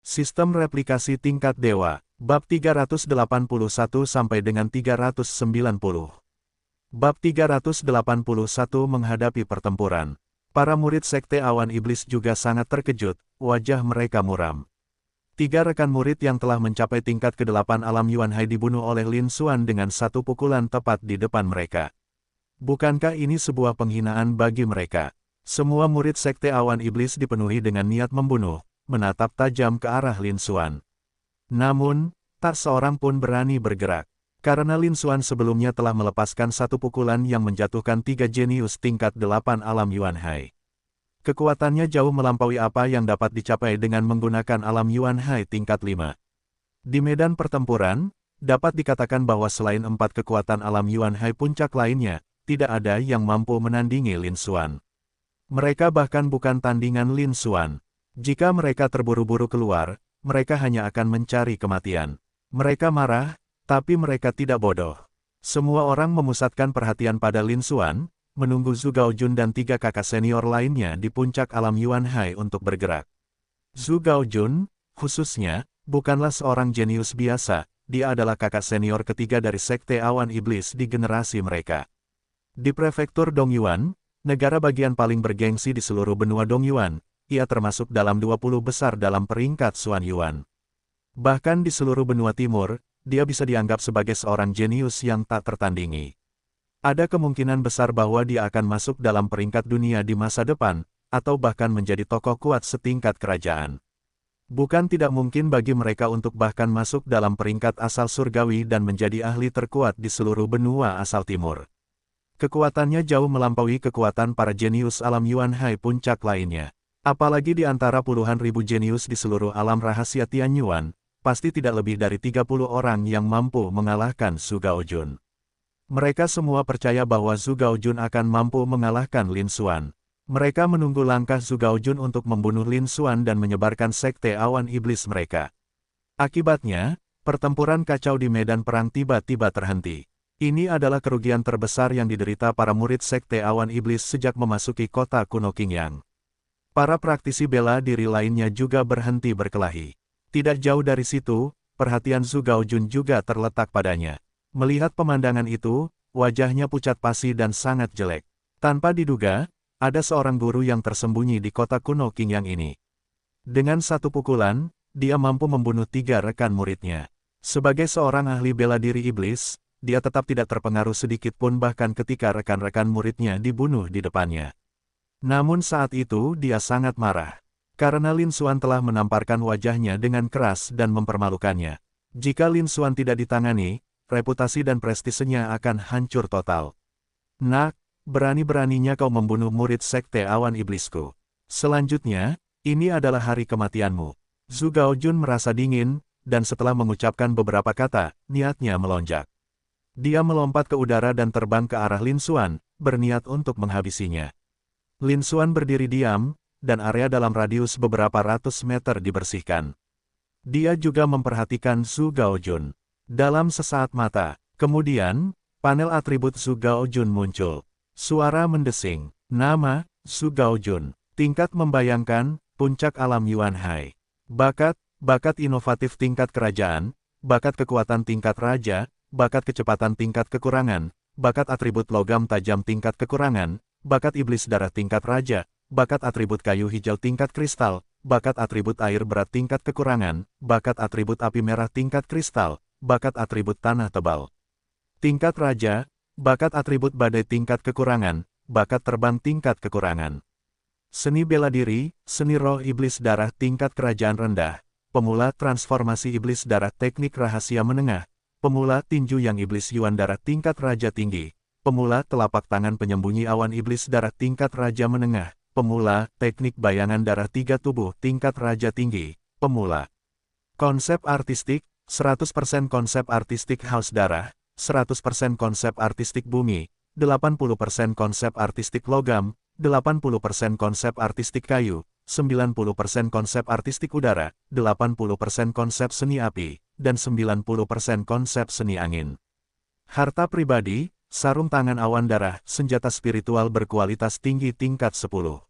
Sistem replikasi tingkat dewa, bab 381 sampai dengan 390. Bab 381 menghadapi pertempuran. Para murid Sekte Awan Iblis juga sangat terkejut, wajah mereka muram. 3 rekan murid yang telah mencapai tingkat ke-8 alam Yuan Hai dibunuh oleh Lin Xuan dengan satu pukulan tepat di depan mereka. Bukankah ini sebuah penghinaan bagi mereka? Semua murid Sekte Awan Iblis dipenuhi dengan niat membunuh, menatap tajam ke arah Lin Xuan. Namun, tak seorang pun berani bergerak. Karena Lin Xuan sebelumnya telah melepaskan satu pukulan yang menjatuhkan 3 jenius tingkat 8 alam Yuan Hai. Kekuatannya jauh melampaui apa yang dapat dicapai dengan menggunakan alam Yuan Hai tingkat 5. Di medan pertempuran, dapat dikatakan bahwa selain 4 kekuatan alam Yuan Hai puncak lainnya, tidak ada yang mampu menandingi Lin Xuan. Mereka bahkan bukan tandingan Lin Xuan. Jika mereka terburu-buru keluar, mereka hanya akan mencari kematian. Mereka marah, tapi mereka tidak bodoh. Semua orang memusatkan perhatian pada Lin Xuan, menunggu Zhu Gaojun dan 3 kakak senior lainnya di puncak alam Yuan Hai untuk bergerak. Zhu Gaojun, khususnya, bukanlah seorang jenius biasa, dia adalah kakak senior ketiga dari Sekte Awan Iblis di generasi mereka. Di prefektur Dongyuan, negara bagian paling bergengsi di seluruh benua Dongyuan, ia termasuk dalam 20 besar dalam peringkat Xuan Yuan. Bahkan di seluruh benua timur, dia bisa dianggap sebagai seorang jenius yang tak tertandingi. Ada kemungkinan besar bahwa dia akan masuk dalam peringkat dunia di masa depan, atau bahkan menjadi tokoh kuat setingkat kerajaan. Bukan tidak mungkin bagi mereka untuk bahkan masuk dalam peringkat asal surgawi dan menjadi ahli terkuat di seluruh benua asal timur. Kekuatannya jauh melampaui kekuatan para jenius alam Yuan Hai puncak lainnya. Apalagi di antara puluhan ribu jenius di seluruh alam rahasia Tianyuan, pasti tidak lebih dari 30 orang yang mampu mengalahkan Zhu Gaojun. Mereka semua percaya bahwa Zhu Gaojun akan mampu mengalahkan Lin Xuan. Mereka menunggu langkah Zhu Gaojun untuk membunuh Lin Xuan dan menyebarkan Sekte Awan Iblis mereka. Akibatnya, pertempuran kacau di medan perang tiba-tiba terhenti. Ini adalah kerugian terbesar yang diderita para murid Sekte Awan Iblis sejak memasuki kota kuno Qingyang. Para praktisi bela diri lainnya juga berhenti berkelahi. Tidak jauh dari situ, perhatian Zhu Gaojun juga terletak padanya. Melihat pemandangan itu, wajahnya pucat pasi dan sangat jelek. Tanpa diduga, ada seorang guru yang tersembunyi di kota kuno Qingyang ini. Dengan satu pukulan, dia mampu membunuh 3 rekan muridnya. Sebagai seorang ahli bela diri iblis, dia tetap tidak terpengaruh sedikit pun bahkan ketika rekan-rekan muridnya dibunuh di depannya. Namun saat itu dia sangat marah. Karena Lin Xuan telah menamparkan wajahnya dengan keras dan mempermalukannya. Jika Lin Xuan tidak ditangani, reputasi dan prestisenya akan hancur total. Nak, berani-beraninya kau membunuh murid Sekte Awan Iblisku. Selanjutnya, ini adalah hari kematianmu. Zhu Gaojun merasa dingin, dan setelah mengucapkan beberapa kata, niatnya melonjak. Dia melompat ke udara dan terbang ke arah Lin Xuan, berniat untuk menghabisinya. Lin Xuan berdiri diam, dan area dalam radius beberapa ratus meter dibersihkan. Dia juga memperhatikan Zhu Gaojun. Dalam sesaat mata, kemudian, panel atribut Zhu Gaojun muncul. Suara mendesing, nama, Zhu Gaojun, tingkat membayangkan, puncak alam Yuan Hai. Bakat inovatif tingkat kerajaan, bakat kekuatan tingkat raja, bakat kecepatan tingkat kekurangan, bakat atribut logam tajam tingkat kekurangan, bakat iblis darah tingkat raja, bakat atribut kayu hijau tingkat kristal, bakat atribut air berat tingkat kekurangan, bakat atribut api merah tingkat kristal, bakat atribut tanah tebal. Tingkat raja, bakat atribut badai tingkat kekurangan, bakat terbang tingkat kekurangan. Seni bela diri, seni roh iblis darah tingkat kerajaan rendah, pemula transformasi iblis darah teknik rahasia menengah, pemula tinju yang iblis Yuan darah tingkat raja tinggi, pemula telapak tangan penyembunyi awan iblis darah tingkat raja menengah, pemula, teknik bayangan darah 3 tubuh tingkat raja tinggi, pemula. Konsep artistik, 100% konsep artistik haus darah, 100% konsep artistik bumi, 80% konsep artistik logam, 80% konsep artistik kayu, 90% konsep artistik udara, 80% konsep seni api, dan 90% konsep seni angin. Harta pribadi, sarung tangan awan darah, senjata spiritual berkualitas tinggi tingkat 10.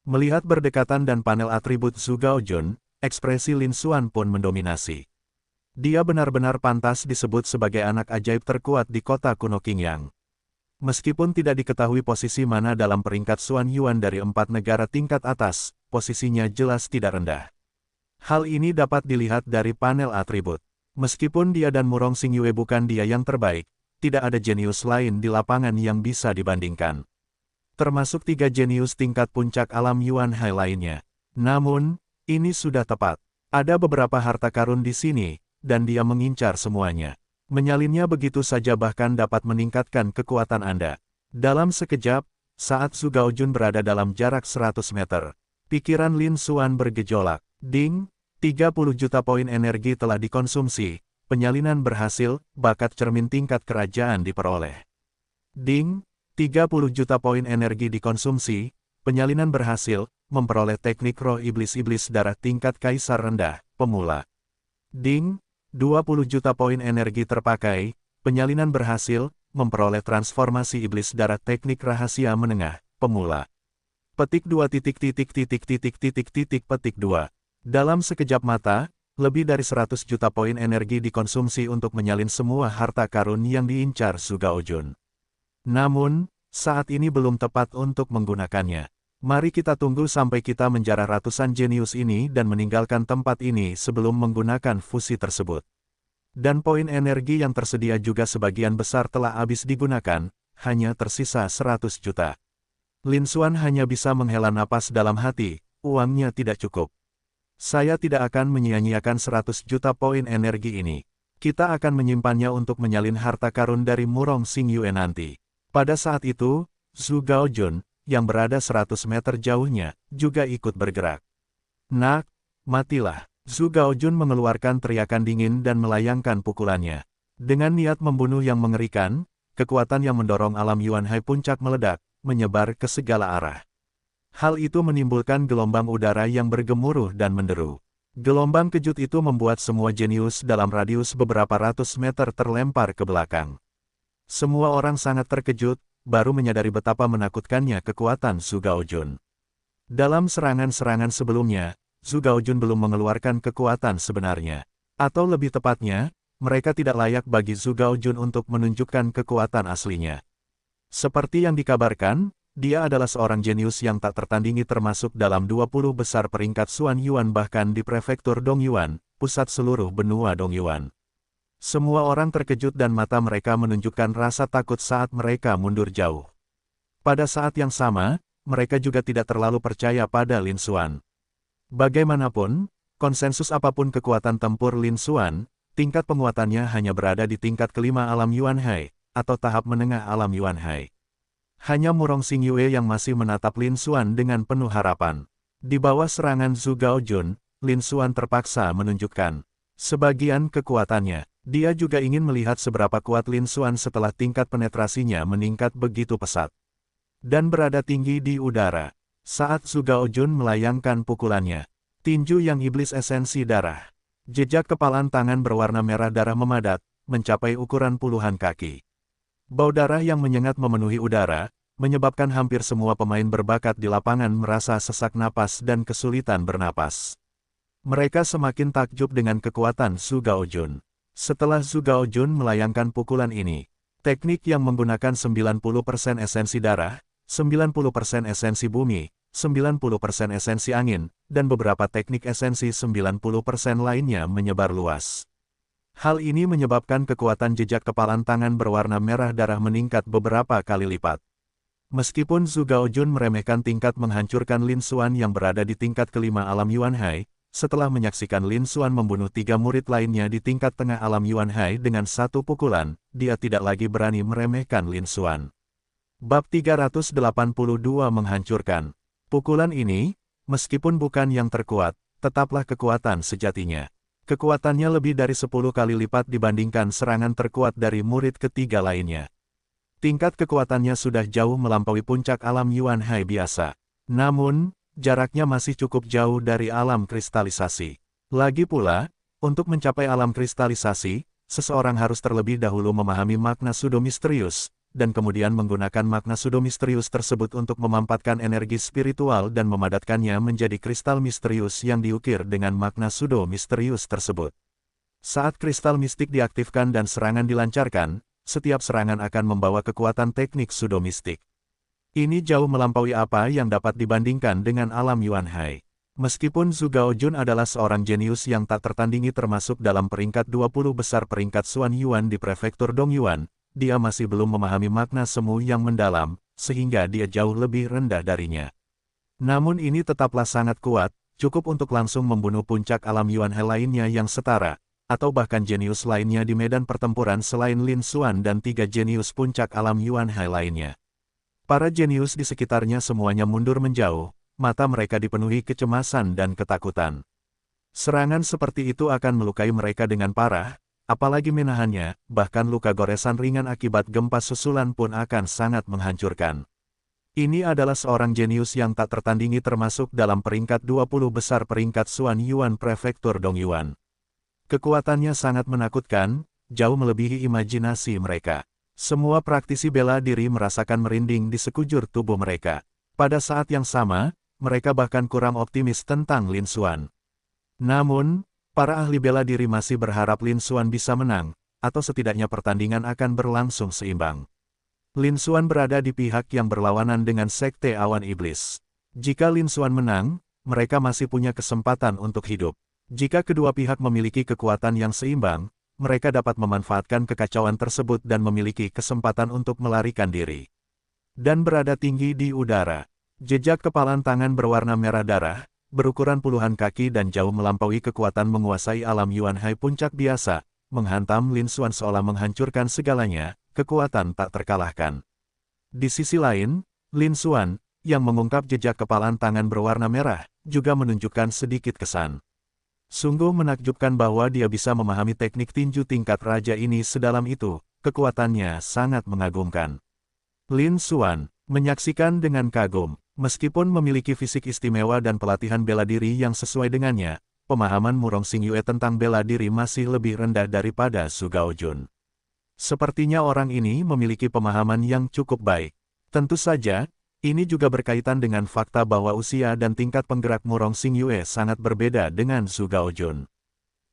Melihat berdekatan dan panel atribut Zhu Gaojun, ekspresi Lin Xuan pun mendominasi. Dia benar-benar pantas disebut sebagai anak ajaib terkuat di kota kuno Qingyang. Meskipun tidak diketahui posisi mana dalam peringkat Xuan Yuan dari 4 negara tingkat atas, posisinya jelas tidak rendah. Hal ini dapat dilihat dari panel atribut. Meskipun dia dan Murong Xingyue bukan dia yang terbaik, tidak ada jenius lain di lapangan yang bisa dibandingkan. Termasuk 3 jenius tingkat puncak alam Yuan Hai lainnya. Namun, ini sudah tepat. Ada beberapa harta karun di sini, dan dia mengincar semuanya. Menyalinnya begitu saja bahkan dapat meningkatkan kekuatan Anda. Dalam sekejap, saat Zhu Gaojun berada dalam jarak 100 meter, pikiran Lin Xuan bergejolak. Ding, 30 juta poin energi telah dikonsumsi, penyalinan berhasil, bakat cermin tingkat kerajaan diperoleh. Ding, 30 juta poin energi dikonsumsi, penyalinan berhasil, memperoleh teknik roh iblis-iblis darah tingkat kaisar rendah, pemula. Ding, 20 juta poin energi terpakai, penyalinan berhasil, memperoleh transformasi iblis darah teknik rahasia menengah, pemula. Petik 2 petik 2. Dalam sekejap mata, lebih dari 100 juta poin energi dikonsumsi untuk menyalin semua harta karun yang diincar Zhu Gaojun. Namun, saat ini belum tepat untuk menggunakannya. Mari kita tunggu sampai kita menjarah ratusan jenius ini dan meninggalkan tempat ini sebelum menggunakan fusi tersebut. Dan poin energi yang tersedia juga sebagian besar telah habis digunakan, hanya tersisa 100 juta. Lin Xuan hanya bisa menghela napas dalam hati, uangnya tidak cukup. Saya tidak akan menyia-nyiakan 100 juta poin energi ini. Kita akan menyimpannya untuk menyalin harta karun dari Murong Xingyue nanti. Pada saat itu, Zhu Gaojun, yang berada 100 meter jauhnya, juga ikut bergerak. Nak, matilah. Zhu Gaojun mengeluarkan teriakan dingin dan melayangkan pukulannya. Dengan niat membunuh yang mengerikan, kekuatan yang mendorong alam Yuan Hai puncak meledak, menyebar ke segala arah. Hal itu menimbulkan gelombang udara yang bergemuruh dan menderu. Gelombang kejut itu membuat semua jenius dalam radius beberapa ratus meter terlempar ke belakang. Semua orang sangat terkejut, baru menyadari betapa menakutkannya kekuatan Zhu Gaojun. Dalam serangan-serangan sebelumnya, Zhu Gaojun belum mengeluarkan kekuatan sebenarnya. Atau lebih tepatnya, mereka tidak layak bagi Zhu Gaojun untuk menunjukkan kekuatan aslinya. Seperti yang dikabarkan, dia adalah seorang jenius yang tak tertandingi termasuk dalam 20 besar peringkat Xuan Yuan bahkan di prefektur Dongyuan, pusat seluruh benua Dongyuan. Semua orang terkejut dan mata mereka menunjukkan rasa takut saat mereka mundur jauh. Pada saat yang sama, mereka juga tidak terlalu percaya pada Lin Xuan. Bagaimanapun, konsensus apapun kekuatan tempur Lin Xuan, tingkat penguatannya hanya berada di tingkat kelima alam Yuan Hai, atau tahap menengah alam Yuan Hai. Hanya Murong Xingyue yang masih menatap Lin Xuan dengan penuh harapan. Di bawah serangan Zhu Gaojun, Lin Xuan terpaksa menunjukkan sebagian kekuatannya. Dia juga ingin melihat seberapa kuat Lin Xuan setelah tingkat penetrasinya meningkat begitu pesat. Dan berada tinggi di udara. Saat Zhu Gaojun melayangkan pukulannya, tinju yang iblis esensi darah. Jejak kepalan tangan berwarna merah darah memadat, mencapai ukuran puluhan kaki. Bau darah yang menyengat memenuhi udara, menyebabkan hampir semua pemain berbakat di lapangan merasa sesak napas dan kesulitan bernapas. Mereka semakin takjub dengan kekuatan Zhu Gaojun. Setelah Zhu Gaojun melayangkan pukulan ini, teknik yang menggunakan 90% esensi darah, 90% esensi bumi, 90% esensi angin, dan beberapa teknik esensi 90% lainnya menyebar luas. Hal ini menyebabkan kekuatan jejak kepalan tangan berwarna merah darah meningkat beberapa kali lipat. Meskipun Zhu Gaojun meremehkan tingkat menghancurkan Lin Xuan yang berada di tingkat kelima alam Yuan Hai, setelah menyaksikan Lin Xuan membunuh 3 murid lainnya di tingkat tengah alam Yuan Hai dengan satu pukulan, dia tidak lagi berani meremehkan Lin Xuan. Bab 382 menghancurkan. Pukulan ini, meskipun bukan yang terkuat, tetaplah kekuatan sejatinya. Kekuatannya lebih dari 10 kali lipat dibandingkan serangan terkuat dari murid ketiga lainnya. Tingkat kekuatannya sudah jauh melampaui puncak alam Yuan Hai biasa. Namun, jaraknya masih cukup jauh dari alam kristalisasi. Lagi pula, untuk mencapai alam kristalisasi, seseorang harus terlebih dahulu memahami makna pseudo misterius, dan kemudian menggunakan makna pseudo misterius tersebut untuk memampatkan energi spiritual dan memadatkannya menjadi kristal misterius yang diukir dengan makna pseudo misterius tersebut. Saat kristal mistik diaktifkan dan serangan dilancarkan, setiap serangan akan membawa kekuatan teknik pseudo mistik. Ini jauh melampaui apa yang dapat dibandingkan dengan alam Yuan Hai. Meskipun Zhu Gaojun adalah seorang jenius yang tak tertandingi termasuk dalam peringkat 20 besar peringkat Xuan Yuan di prefektur Dongyuan, dia masih belum memahami makna semu yang mendalam, sehingga dia jauh lebih rendah darinya. Namun ini tetaplah sangat kuat, cukup untuk langsung membunuh puncak alam Yuan Hai lainnya yang setara, atau bahkan jenius lainnya di medan pertempuran selain Lin Xuan dan 3 jenius puncak alam Yuan Hai lainnya. Para jenius di sekitarnya semuanya mundur menjauh, mata mereka dipenuhi kecemasan dan ketakutan. Serangan seperti itu akan melukai mereka dengan parah, apalagi menahannya, bahkan luka goresan ringan akibat gempa susulan pun akan sangat menghancurkan. Ini adalah seorang jenius yang tak tertandingi termasuk dalam peringkat 20 besar peringkat Xuan Yuan prefektur Dongyuan. Kekuatannya sangat menakutkan, jauh melebihi imajinasi mereka. Semua praktisi bela diri merasakan merinding di sekujur tubuh mereka. Pada saat yang sama, mereka bahkan kurang optimis tentang Lin Xuan. Namun, para ahli bela diri masih berharap Lin Xuan bisa menang, atau setidaknya pertandingan akan berlangsung seimbang. Lin Xuan berada di pihak yang berlawanan dengan Sekte Awan Iblis. Jika Lin Xuan menang, mereka masih punya kesempatan untuk hidup. Jika kedua pihak memiliki kekuatan yang seimbang, mereka dapat memanfaatkan kekacauan tersebut dan memiliki kesempatan untuk melarikan diri. Dan berada tinggi di udara. Jejak kepalan tangan berwarna merah darah, berukuran puluhan kaki dan jauh melampaui kekuatan menguasai alam Yuan Hai puncak biasa, menghantam Lin Xuan seolah menghancurkan segalanya, kekuatan tak terkalahkan. Di sisi lain, Lin Xuan, yang mengungkap jejak kepalan tangan berwarna merah, juga menunjukkan sedikit kesan. Sungguh menakjubkan bahwa dia bisa memahami teknik tinju tingkat raja ini sedalam itu, kekuatannya sangat mengagumkan. Lin Xuan menyaksikan dengan kagum, meskipun memiliki fisik istimewa dan pelatihan bela diri yang sesuai dengannya, pemahaman Murong Xingyue tentang bela diri masih lebih rendah daripada Zhu Gaojun. Sepertinya orang ini memiliki pemahaman yang cukup baik. Tentu saja, ini juga berkaitan dengan fakta bahwa usia dan tingkat penggerak Murong Xingyue sangat berbeda dengan Zhu Gaojun.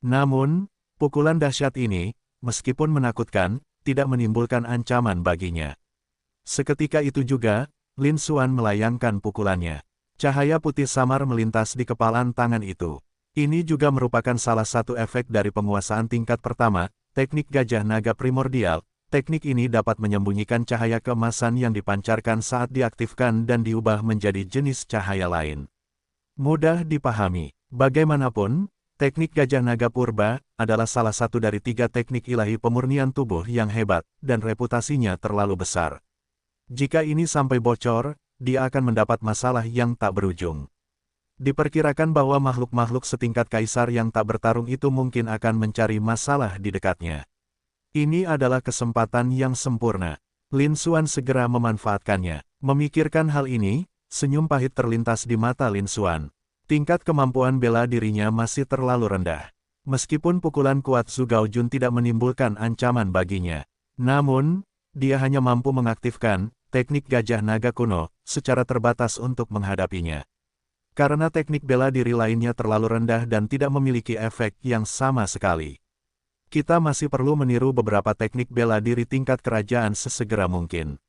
Namun, pukulan dahsyat ini, meskipun menakutkan, tidak menimbulkan ancaman baginya. Seketika itu juga, Lin Xuan melayangkan pukulannya. Cahaya putih samar melintas di kepalan tangan itu. Ini juga merupakan salah satu efek dari penguasaan tingkat pertama, teknik gajah naga primordial. Teknik ini dapat menyembunyikan cahaya keemasan yang dipancarkan saat diaktifkan dan diubah menjadi jenis cahaya lain. Mudah dipahami. Bagaimanapun, teknik gajah naga purba adalah salah satu dari 3 teknik ilahi pemurnian tubuh yang hebat, dan reputasinya terlalu besar. Jika ini sampai bocor, dia akan mendapat masalah yang tak berujung. Diperkirakan bahwa makhluk-makhluk setingkat kaisar yang tak bertarung itu mungkin akan mencari masalah di dekatnya. Ini adalah kesempatan yang sempurna. Lin Xuan segera memanfaatkannya. Memikirkan hal ini, senyum pahit terlintas di mata Lin Xuan. Tingkat kemampuan bela dirinya masih terlalu rendah. Meskipun pukulan kuat Zhu Gaojun tidak menimbulkan ancaman baginya. Namun, dia hanya mampu mengaktifkan teknik gajah naga kuno secara terbatas untuk menghadapinya. Karena teknik bela diri lainnya terlalu rendah dan tidak memiliki efek yang sama sekali. Kita masih perlu meniru beberapa teknik bela diri tingkat kerajaan sesegera mungkin.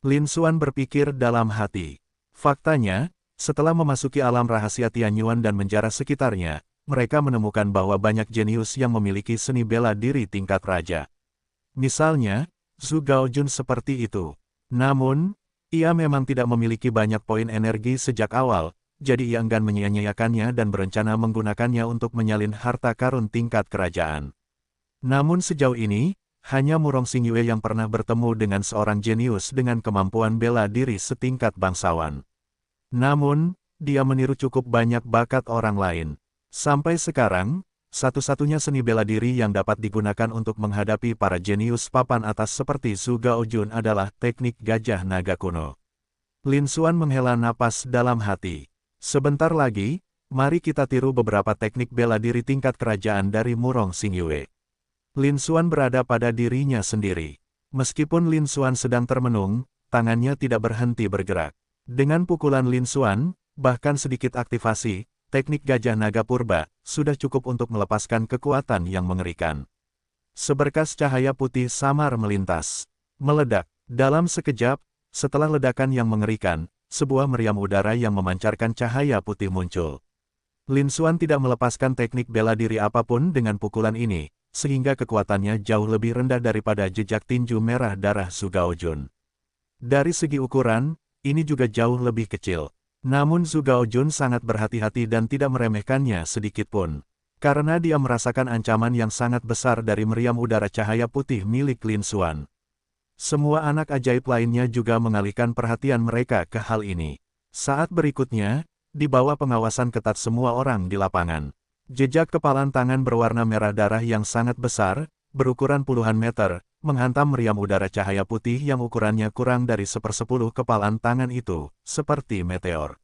Lin Xuan berpikir dalam hati. Faktanya, setelah memasuki alam rahasia Tianyuan dan menjarah sekitarnya, mereka menemukan bahwa banyak jenius yang memiliki seni bela diri tingkat raja. Misalnya, Zhu Gaojun seperti itu. Namun, ia memang tidak memiliki banyak poin energi sejak awal, jadi ia enggan menyia-nyiakannya dan berencana menggunakannya untuk menyalin harta karun tingkat kerajaan. Namun sejauh ini, hanya Murong Xingyue yang pernah bertemu dengan seorang jenius dengan kemampuan bela diri setingkat bangsawan. Namun, dia meniru cukup banyak bakat orang lain. Sampai sekarang, satu-satunya seni bela diri yang dapat digunakan untuk menghadapi para jenius papan atas seperti Zhu Gaojun adalah teknik gajah naga kuno. Lin Xuan menghela napas dalam hati. Sebentar lagi, mari kita tiru beberapa teknik bela diri tingkat kerajaan dari Murong Xingyue. Lin Xuan berada pada dirinya sendiri. Meskipun Lin Xuan sedang termenung, tangannya tidak berhenti bergerak. Dengan pukulan Lin Xuan, bahkan sedikit aktivasi, teknik gajah naga purba, sudah cukup untuk melepaskan kekuatan yang mengerikan. Seberkas cahaya putih samar melintas. Meledak. Dalam sekejap, setelah ledakan yang mengerikan, sebuah meriam udara yang memancarkan cahaya putih muncul. Lin Xuan tidak melepaskan teknik bela diri apapun dengan pukulan ini, sehingga kekuatannya jauh lebih rendah daripada jejak tinju merah darah Zhu Gaojun. Dari segi ukuran, ini juga jauh lebih kecil. Namun Zhu Gaojun sangat berhati-hati dan tidak meremehkannya sedikitpun. Karena dia merasakan ancaman yang sangat besar dari meriam udara cahaya putih milik Lin Xuan. Semua anak ajaib lainnya juga mengalihkan perhatian mereka ke hal ini. Saat berikutnya, di bawah pengawasan ketat semua orang di lapangan. Jejak kepalan tangan berwarna merah darah yang sangat besar, berukuran puluhan meter, menghantam meriam udara cahaya putih yang ukurannya kurang dari 1/10 kepalan tangan itu, seperti meteor.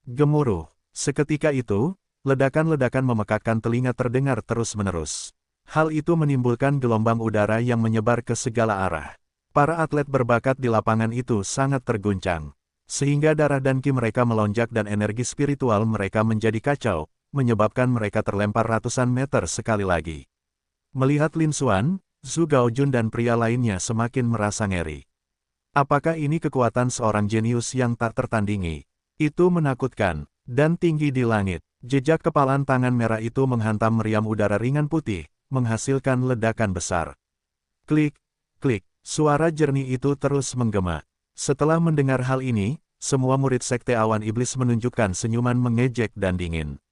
Gemuruh. Seketika itu, ledakan-ledakan memekakkan telinga terdengar terus-menerus. Hal itu menimbulkan gelombang udara yang menyebar ke segala arah. Para atlet berbakat di lapangan itu sangat terguncang. Sehingga darah dan ki mereka melonjak dan energi spiritual mereka menjadi kacau, menyebabkan mereka terlempar ratusan meter sekali lagi. Melihat Lin Xuan, Zhu Gaojun dan pria lainnya semakin merasa ngeri. Apakah ini kekuatan seorang jenius yang tak tertandingi? Itu menakutkan. Dan tinggi di langit, jejak kepalan tangan merah itu menghantam meriam udara ringan putih, menghasilkan ledakan besar. Klik, klik, suara jernih itu terus menggema. Setelah mendengar hal ini, semua murid Sekte Awan Iblis menunjukkan senyuman mengejek dan dingin.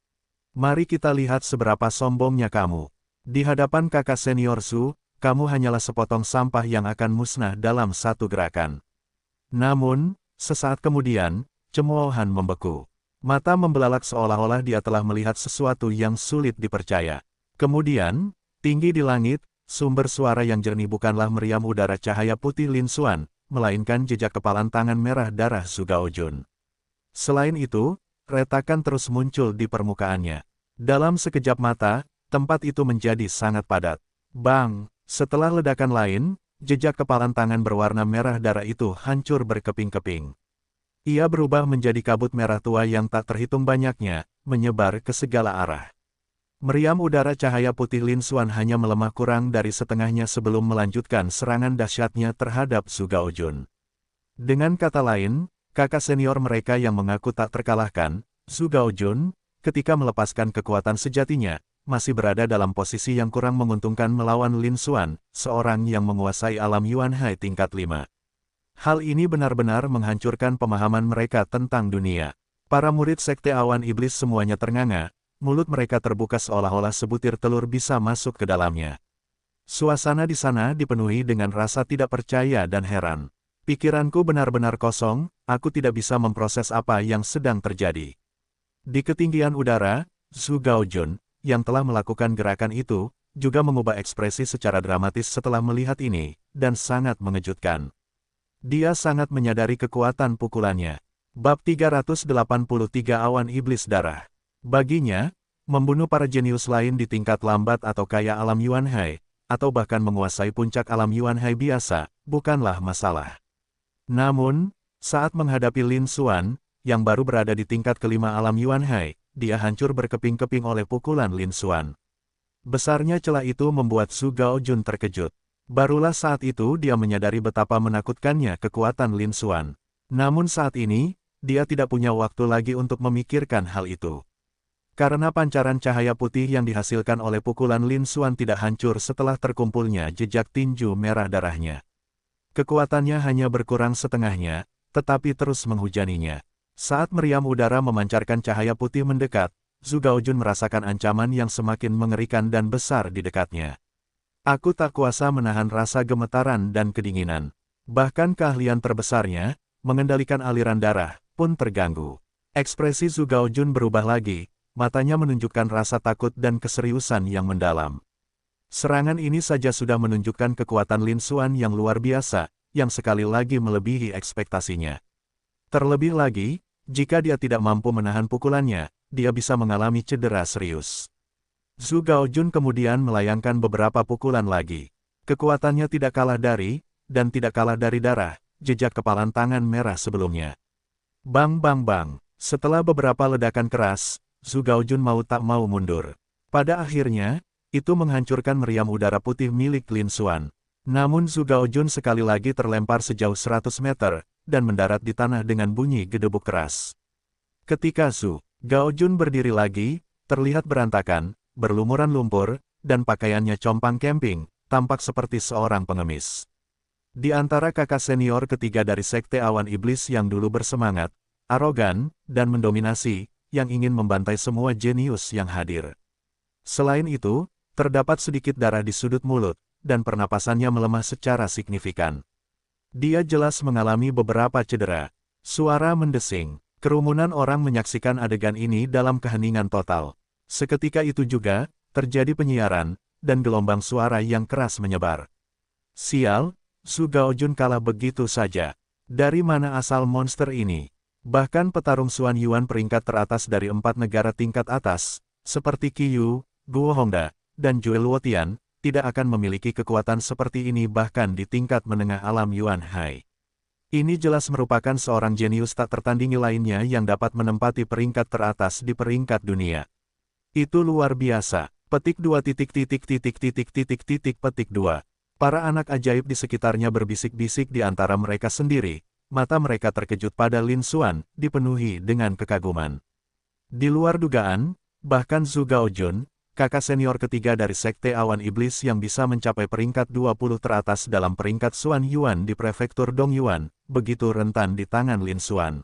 Mari kita lihat seberapa sombongnya kamu. Di hadapan kakak senior Zhu, kamu hanyalah sepotong sampah yang akan musnah dalam satu gerakan. Namun, sesaat kemudian, cemoohan membeku. Mata membelalak seolah-olah dia telah melihat sesuatu yang sulit dipercaya. Kemudian, tinggi di langit, sumber suara yang jernih bukanlah meriam udara cahaya putih Lin Xuan, melainkan jejak kepalan tangan merah darah Zhu Gaojun. Selain itu, retakan terus muncul di permukaannya. Dalam sekejap mata, tempat itu menjadi sangat padat. Bang! Setelah ledakan lain, jejak kepalan tangan berwarna merah darah itu hancur berkeping-keping. Ia berubah menjadi kabut merah tua yang tak terhitung banyaknya, menyebar ke segala arah. Meriam udara cahaya putih Lin Xuan hanya melemah kurang dari setengahnya sebelum melanjutkan serangan dahsyatnya terhadap Zhu Gaojun. Dengan kata lain, kakak senior mereka yang mengaku tak terkalahkan, Zhu Gaojun, ketika melepaskan kekuatan sejatinya, masih berada dalam posisi yang kurang menguntungkan melawan Lin Xuan, seorang yang menguasai alam Yuan Hai tingkat 5. Hal ini benar-benar menghancurkan pemahaman mereka tentang dunia. Para murid Sekte Awan Iblis semuanya ternganga, mulut mereka terbuka seolah-olah sebutir telur bisa masuk ke dalamnya. Suasana di sana dipenuhi dengan rasa tidak percaya dan heran. Pikiranku benar-benar kosong, aku tidak bisa memproses apa yang sedang terjadi. Di ketinggian udara, Zhu Gaojun, yang telah melakukan gerakan itu, juga mengubah ekspresi secara dramatis setelah melihat ini, dan sangat mengejutkan. Dia sangat menyadari kekuatan pukulannya. Bab 383 Awan Iblis Darah. Baginya, membunuh para jenius lain di tingkat lambat atau kaya alam Yuan Hai, atau bahkan menguasai puncak alam Yuan Hai biasa, bukanlah masalah. Namun, saat menghadapi Lin Xuan, yang baru berada di tingkat kelima alam Yuan Hai, dia hancur berkeping-keping oleh pukulan Lin Xuan. Besarnya celah itu membuat Zhu Gaojun terkejut. Barulah saat itu dia menyadari betapa menakutkannya kekuatan Lin Xuan. Namun saat ini, dia tidak punya waktu lagi untuk memikirkan hal itu. Karena pancaran cahaya putih yang dihasilkan oleh pukulan Lin Xuan tidak hancur setelah terkumpulnya jejak tinju merah darahnya. Kekuatannya hanya berkurang setengahnya, tetapi terus menghujaninya. Saat meriam udara memancarkan cahaya putih mendekat, Zhu Gaojun merasakan ancaman yang semakin mengerikan dan besar di dekatnya. Aku tak kuasa menahan rasa gemetaran dan kedinginan. Bahkan keahlian terbesarnya, mengendalikan aliran darah, pun terganggu. Ekspresi Zhu Gaojun berubah lagi, matanya menunjukkan rasa takut dan keseriusan yang mendalam. Serangan ini saja sudah menunjukkan kekuatan Lin Xuan yang luar biasa, yang sekali lagi melebihi ekspektasinya. Terlebih lagi, jika dia tidak mampu menahan pukulannya, dia bisa mengalami cedera serius. Zhu Gaojun kemudian melayangkan beberapa pukulan lagi. Kekuatannya tidak kalah dari, dan tidak kalah dari darah, jejak kepalan tangan merah sebelumnya. Bang bang bang, setelah beberapa ledakan keras, Zhu Gaojun mau tak mau mundur. Pada akhirnya, itu menghancurkan meriam udara putih milik Lin Xuan. Namun Zhu Gaojun sekali lagi terlempar sejauh 100 meter, dan mendarat di tanah dengan bunyi gedebuk keras. Ketika Zhu Gaojun berdiri lagi, terlihat berantakan, berlumuran lumpur, dan pakaiannya compang camping, tampak seperti seorang pengemis. Di antara kakak senior ketiga dari Sekte Awan Iblis yang dulu bersemangat, arogan, dan mendominasi, yang ingin membantai semua jenius yang hadir. Selain itu, terdapat sedikit darah di sudut mulut, dan pernapasannya melemah secara signifikan. Dia jelas mengalami beberapa cedera. Suara mendesing. Kerumunan orang menyaksikan adegan ini dalam keheningan total. Seketika itu juga, terjadi penyiaran, dan gelombang suara yang keras menyebar. Sial, Zhu Gaojun kalah begitu saja. Dari mana asal monster ini? Bahkan petarung Xuan Yuan peringkat teratas dari 4 negara tingkat atas, seperti Qiyu, Guo Hongda, dan Zhuo Luotian, tidak akan memiliki kekuatan seperti ini bahkan di tingkat menengah alam Yuan Hai. Ini jelas merupakan seorang jenius tak tertandingi lainnya yang dapat menempati peringkat teratas di peringkat dunia. Itu luar biasa. Petik 2. Para anak ajaib di sekitarnya berbisik-bisik di antara mereka sendiri, mata mereka terkejut pada Lin Xuan, dipenuhi dengan kekaguman. Di luar dugaan, bahkan Zhu Gaojun, kakak senior ketiga dari Sekte Awan Iblis yang bisa mencapai peringkat 20 teratas dalam peringkat Xuan Yuan di prefektur Dongyuan, begitu rentan di tangan Lin Xuan.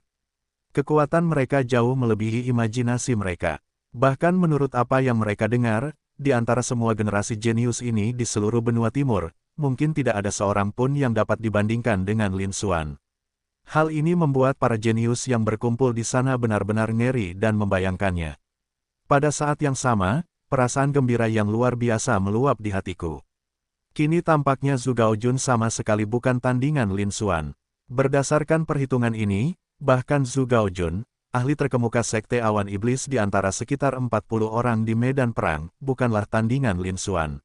Kekuatan mereka jauh melebihi imajinasi mereka. Bahkan menurut apa yang mereka dengar, di antara semua generasi jenius ini di seluruh benua timur, mungkin tidak ada seorang pun yang dapat dibandingkan dengan Lin Xuan. Hal ini membuat para jenius yang berkumpul di sana benar-benar ngeri dan membayangkannya. Pada saat yang sama, perasaan gembira yang luar biasa meluap di hatiku. Kini tampaknya Zhu Gaojun sama sekali bukan tandingan Lin Xuan. Berdasarkan perhitungan ini, bahkan Zhu Gaojun, ahli terkemuka Sekte Awan Iblis di antara sekitar 40 orang di medan perang, bukanlah tandingan Lin Xuan.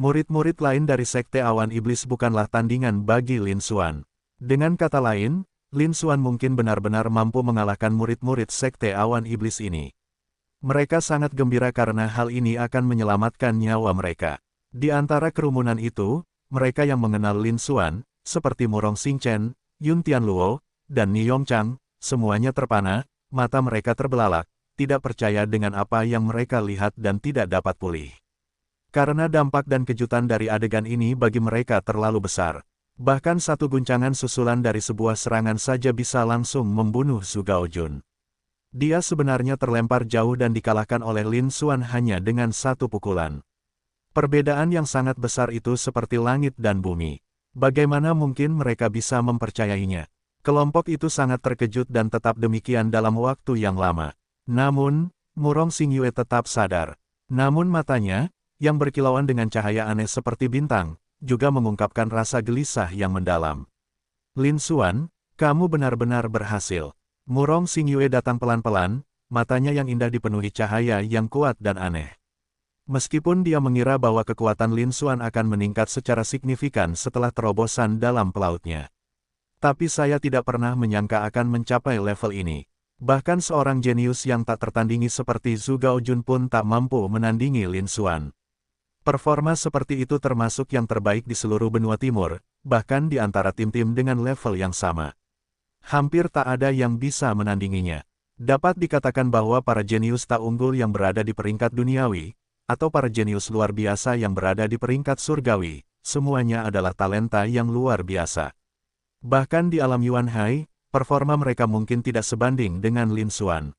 Murid-murid lain dari Sekte Awan Iblis bukanlah tandingan bagi Lin Xuan. Dengan kata lain, Lin Xuan mungkin benar-benar mampu mengalahkan murid-murid Sekte Awan Iblis ini. Mereka sangat gembira karena hal ini akan menyelamatkan nyawa mereka. Di antara kerumunan itu, mereka yang mengenal Lin Xuan, seperti Murong Xingchen, Yun Tianluo, dan Ni Yongchang, semuanya terpana, mata mereka terbelalak, tidak percaya dengan apa yang mereka lihat dan tidak dapat pulih. Karena dampak dan kejutan dari adegan ini bagi mereka terlalu besar. Bahkan satu guncangan susulan dari sebuah serangan saja bisa langsung membunuh Zhu Gaojun. Dia sebenarnya terlempar jauh dan dikalahkan oleh Lin Xuan hanya dengan satu pukulan. Perbedaan yang sangat besar itu seperti langit dan bumi. Bagaimana mungkin mereka bisa mempercayainya? Kelompok itu sangat terkejut dan tetap demikian dalam waktu yang lama. Namun, Murong Xingyue tetap sadar. Namun matanya, yang berkilauan dengan cahaya aneh seperti bintang, juga mengungkapkan rasa gelisah yang mendalam. Lin Xuan, kamu benar-benar berhasil. Murong Xingyue datang pelan-pelan, matanya yang indah dipenuhi cahaya yang kuat dan aneh. Meskipun dia mengira bahwa kekuatan Lin Xuan akan meningkat secara signifikan setelah terobosan dalam pelautnya. Tapi saya tidak pernah menyangka akan mencapai level ini. Bahkan seorang jenius yang tak tertandingi seperti Zhu Gaojun pun tak mampu menandingi Lin Xuan. Performa seperti itu termasuk yang terbaik di seluruh benua timur, bahkan di antara tim-tim dengan level yang sama. Hampir tak ada yang bisa menandinginya. Dapat dikatakan bahwa para jenius tak unggul yang berada di peringkat duniawi, atau para jenius luar biasa yang berada di peringkat surgawi, semuanya adalah talenta yang luar biasa. Bahkan di alam Yuan Hai, performa mereka mungkin tidak sebanding dengan Lin Xuan.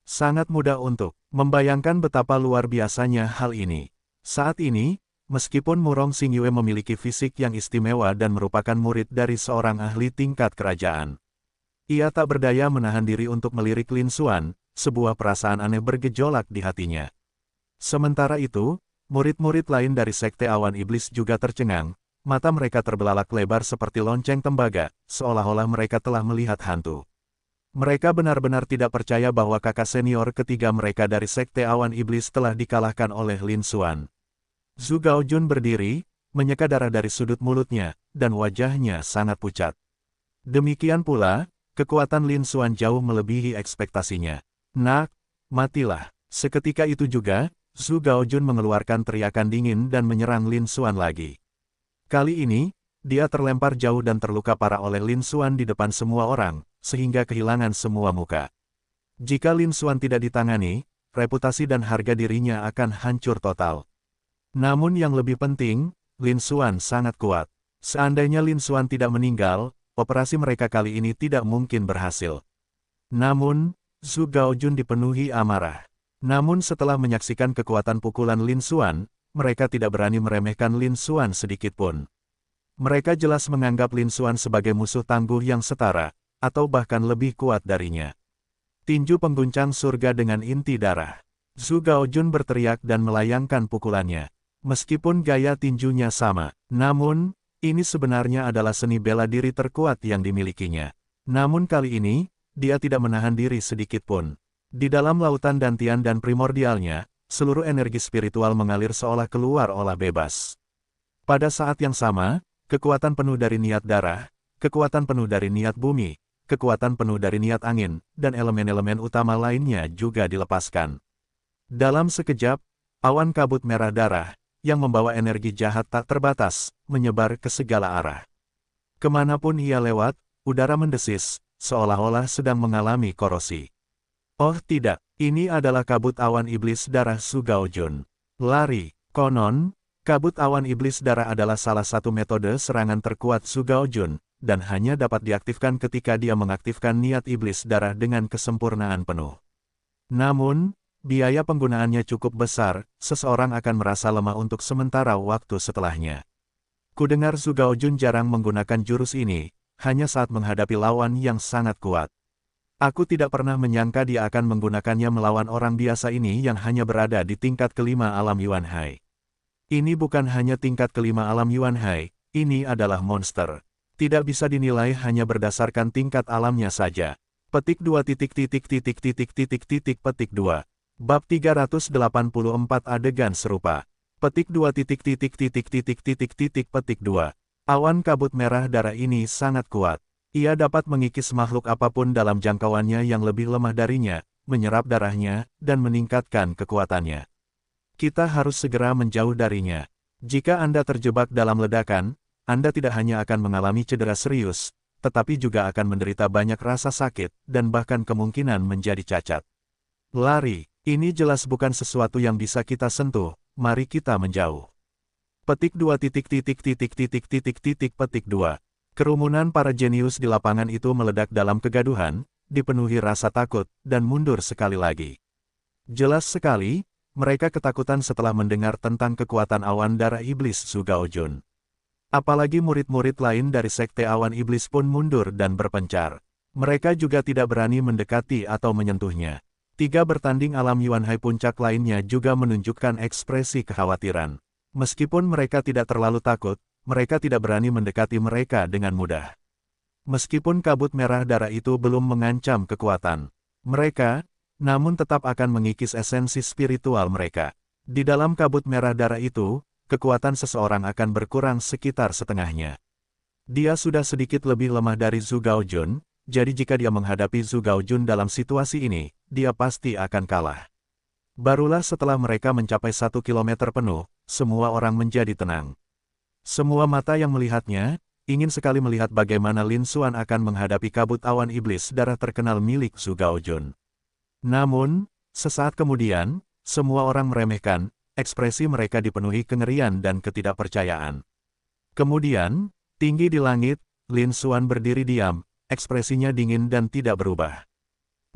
Sangat mudah untuk membayangkan betapa luar biasanya hal ini. Saat ini, meskipun Murong Xingyue memiliki fisik yang istimewa dan merupakan murid dari seorang ahli tingkat kerajaan, ia tak berdaya menahan diri untuk melirik Lin Xuan, sebuah perasaan aneh bergejolak di hatinya. Sementara itu, murid-murid lain dari Sekte Awan Iblis juga tercengang, mata mereka terbelalak lebar seperti lonceng tembaga, seolah-olah mereka telah melihat hantu. Mereka benar-benar tidak percaya bahwa kakak senior ketiga mereka dari Sekte Awan Iblis telah dikalahkan oleh Lin Xuan. Zhu Gaojun berdiri, menyeka darah dari sudut mulutnya, dan wajahnya sangat pucat. Demikian pula, kekuatan Lin Xuan jauh melebihi ekspektasinya. Nak, matilah. Seketika itu juga, Zhu Gaojun mengeluarkan teriakan dingin dan menyerang Lin Xuan lagi. Kali ini, dia terlempar jauh dan terluka parah oleh Lin Xuan di depan semua orang, sehingga kehilangan semua muka. Jika Lin Xuan tidak ditangani, reputasi dan harga dirinya akan hancur total. Namun yang lebih penting, Lin Xuan sangat kuat. Seandainya Lin Xuan tidak meninggal, operasi mereka kali ini tidak mungkin berhasil. Namun, Zhu Gaojun dipenuhi amarah. Namun setelah menyaksikan kekuatan pukulan Lin Xuan, mereka tidak berani meremehkan Lin Xuan sedikitpun. Mereka jelas menganggap Lin Xuan sebagai musuh tangguh yang setara, atau bahkan lebih kuat darinya. Tinju pengguncang surga dengan inti darah. Zhu Gaojun berteriak dan melayangkan pukulannya. Meskipun gaya tinjunya sama, namun, ini sebenarnya adalah seni bela diri terkuat yang dimilikinya. Namun kali ini, dia tidak menahan diri sedikitpun. Di dalam lautan dantian dan primordialnya, seluruh energi spiritual mengalir seolah keluar olah bebas. Pada saat yang sama, kekuatan penuh dari niat darah, kekuatan penuh dari niat bumi, kekuatan penuh dari niat angin, dan elemen-elemen utama lainnya juga dilepaskan. Dalam sekejap, awan kabut merah darah, yang membawa energi jahat tak terbatas, menyebar ke segala arah. Kemanapun ia lewat, udara mendesis, seolah-olah sedang mengalami korosi. Oh tidak, ini adalah kabut awan iblis darah Zhu Gaojun. Lari, konon, kabut awan iblis darah adalah salah satu metode serangan terkuat Zhu Gaojun, dan hanya dapat diaktifkan ketika dia mengaktifkan niat iblis darah dengan kesempurnaan penuh. Namun, biaya penggunaannya cukup besar, seseorang akan merasa lemah untuk sementara waktu setelahnya. Kudengar Zhu Gaojun jarang menggunakan jurus ini, hanya saat menghadapi lawan yang sangat kuat. Aku tidak pernah menyangka dia akan menggunakannya melawan orang biasa ini yang hanya berada di tingkat kelima alam Yuan Hai. Ini bukan hanya tingkat kelima alam Yuan Hai, ini adalah monster. Tidak bisa dinilai hanya berdasarkan tingkat alamnya saja. Petik 2 petik 2. Bab 384 adegan serupa. Petik 2 petik 2. Awan kabut merah darah ini sangat kuat. Ia dapat mengikis makhluk apapun dalam jangkauannya yang lebih lemah darinya, menyerap darahnya, dan meningkatkan kekuatannya. Kita harus segera menjauh darinya. Jika Anda terjebak dalam ledakan, Anda tidak hanya akan mengalami cedera serius, tetapi juga akan menderita banyak rasa sakit, dan bahkan kemungkinan menjadi cacat. Lari, ini jelas bukan sesuatu yang bisa kita sentuh, mari kita menjauh. Petik 2 petik 2. Kerumunan para jenius di lapangan itu meledak dalam kegaduhan, dipenuhi rasa takut, dan mundur sekali lagi. Jelas sekali, mereka ketakutan setelah mendengar tentang kekuatan awan darah iblis Zhu Gaojun. Apalagi murid-murid lain dari sekte awan iblis pun mundur dan berpencar. Mereka juga tidak berani mendekati atau menyentuhnya. 3 bertanding alam Yuan Hai puncak lainnya juga menunjukkan ekspresi kekhawatiran. Meskipun mereka tidak terlalu takut, mereka tidak berani mendekati mereka dengan mudah. Meskipun kabut merah darah itu belum mengancam kekuatan mereka, namun tetap akan mengikis esensi spiritual mereka. Di dalam kabut merah darah itu, kekuatan seseorang akan berkurang sekitar setengahnya. Dia sudah sedikit lebih lemah dari Zhu Gaojun, jadi jika dia menghadapi Zhu Gaojun dalam situasi ini, dia pasti akan kalah. Barulah setelah mereka mencapai 1 kilometer penuh, semua orang menjadi tenang. Semua mata yang melihatnya, ingin sekali melihat bagaimana Lin Xuan akan menghadapi kabut awan iblis darah terkenal milik Zhu Gaojun. Namun, sesaat kemudian, semua orang meremehkan, ekspresi mereka dipenuhi kengerian dan ketidakpercayaan. Kemudian, tinggi di langit, Lin Xuan berdiri diam, ekspresinya dingin dan tidak berubah.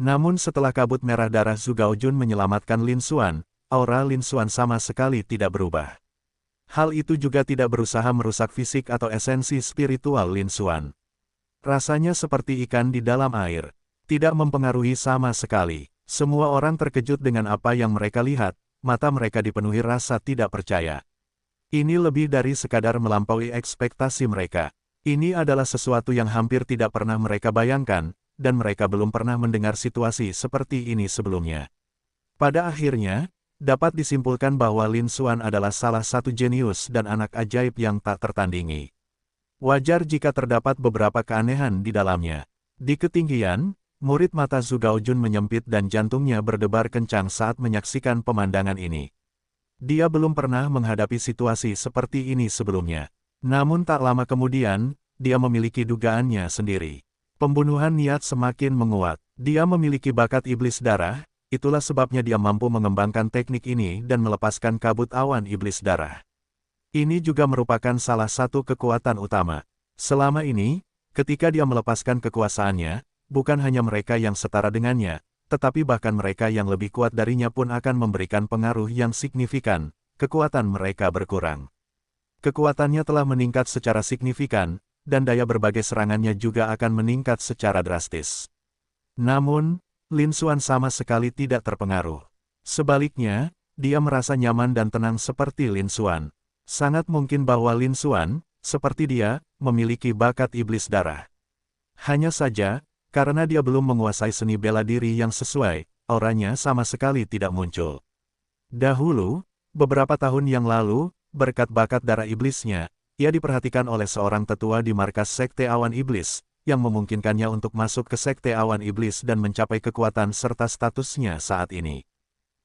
Namun setelah kabut merah darah Zhu Gaojun menyelamatkan Lin Xuan, aura Lin Xuan sama sekali tidak berubah. Hal itu juga tidak berusaha merusak fisik atau esensi spiritual Lin Xuan. Rasanya seperti ikan di dalam air. Tidak mempengaruhi sama sekali. Semua orang terkejut dengan apa yang mereka lihat, mata mereka dipenuhi rasa tidak percaya. Ini lebih dari sekadar melampaui ekspektasi mereka. Ini adalah sesuatu yang hampir tidak pernah mereka bayangkan, dan mereka belum pernah mendengar situasi seperti ini sebelumnya. Pada akhirnya, dapat disimpulkan bahwa Lin Xuan adalah salah satu jenius dan anak ajaib yang tak tertandingi. Wajar jika terdapat beberapa keanehan di dalamnya. Di ketinggian, murid mata Zhu Gaojun menyempit dan jantungnya berdebar kencang saat menyaksikan pemandangan ini. Dia belum pernah menghadapi situasi seperti ini sebelumnya. Namun tak lama kemudian, dia memiliki dugaannya sendiri. Pembunuhan niat semakin menguat. Dia memiliki bakat iblis darah, itulah sebabnya dia mampu mengembangkan teknik ini dan melepaskan kabut awan iblis darah. Ini juga merupakan salah satu kekuatan utama. Selama ini, ketika dia melepaskan kekuasaannya, bukan hanya mereka yang setara dengannya, tetapi bahkan mereka yang lebih kuat darinya pun akan memberikan pengaruh yang signifikan, kekuatan mereka berkurang. Kekuatannya telah meningkat secara signifikan, dan daya berbagai serangannya juga akan meningkat secara drastis. Namun, Lin Xuan sama sekali tidak terpengaruh. Sebaliknya, dia merasa nyaman dan tenang seperti Lin Xuan. Sangat mungkin bahwa Lin Xuan, seperti dia, memiliki bakat iblis darah. Hanya saja, karena dia belum menguasai seni bela diri yang sesuai, auranya sama sekali tidak muncul. Dahulu, beberapa tahun yang lalu, berkat bakat darah iblisnya, ia diperhatikan oleh seorang tetua di markas Sekte Awan Iblis, yang memungkinkannya untuk masuk ke Sekte Awan Iblis dan mencapai kekuatan serta statusnya saat ini.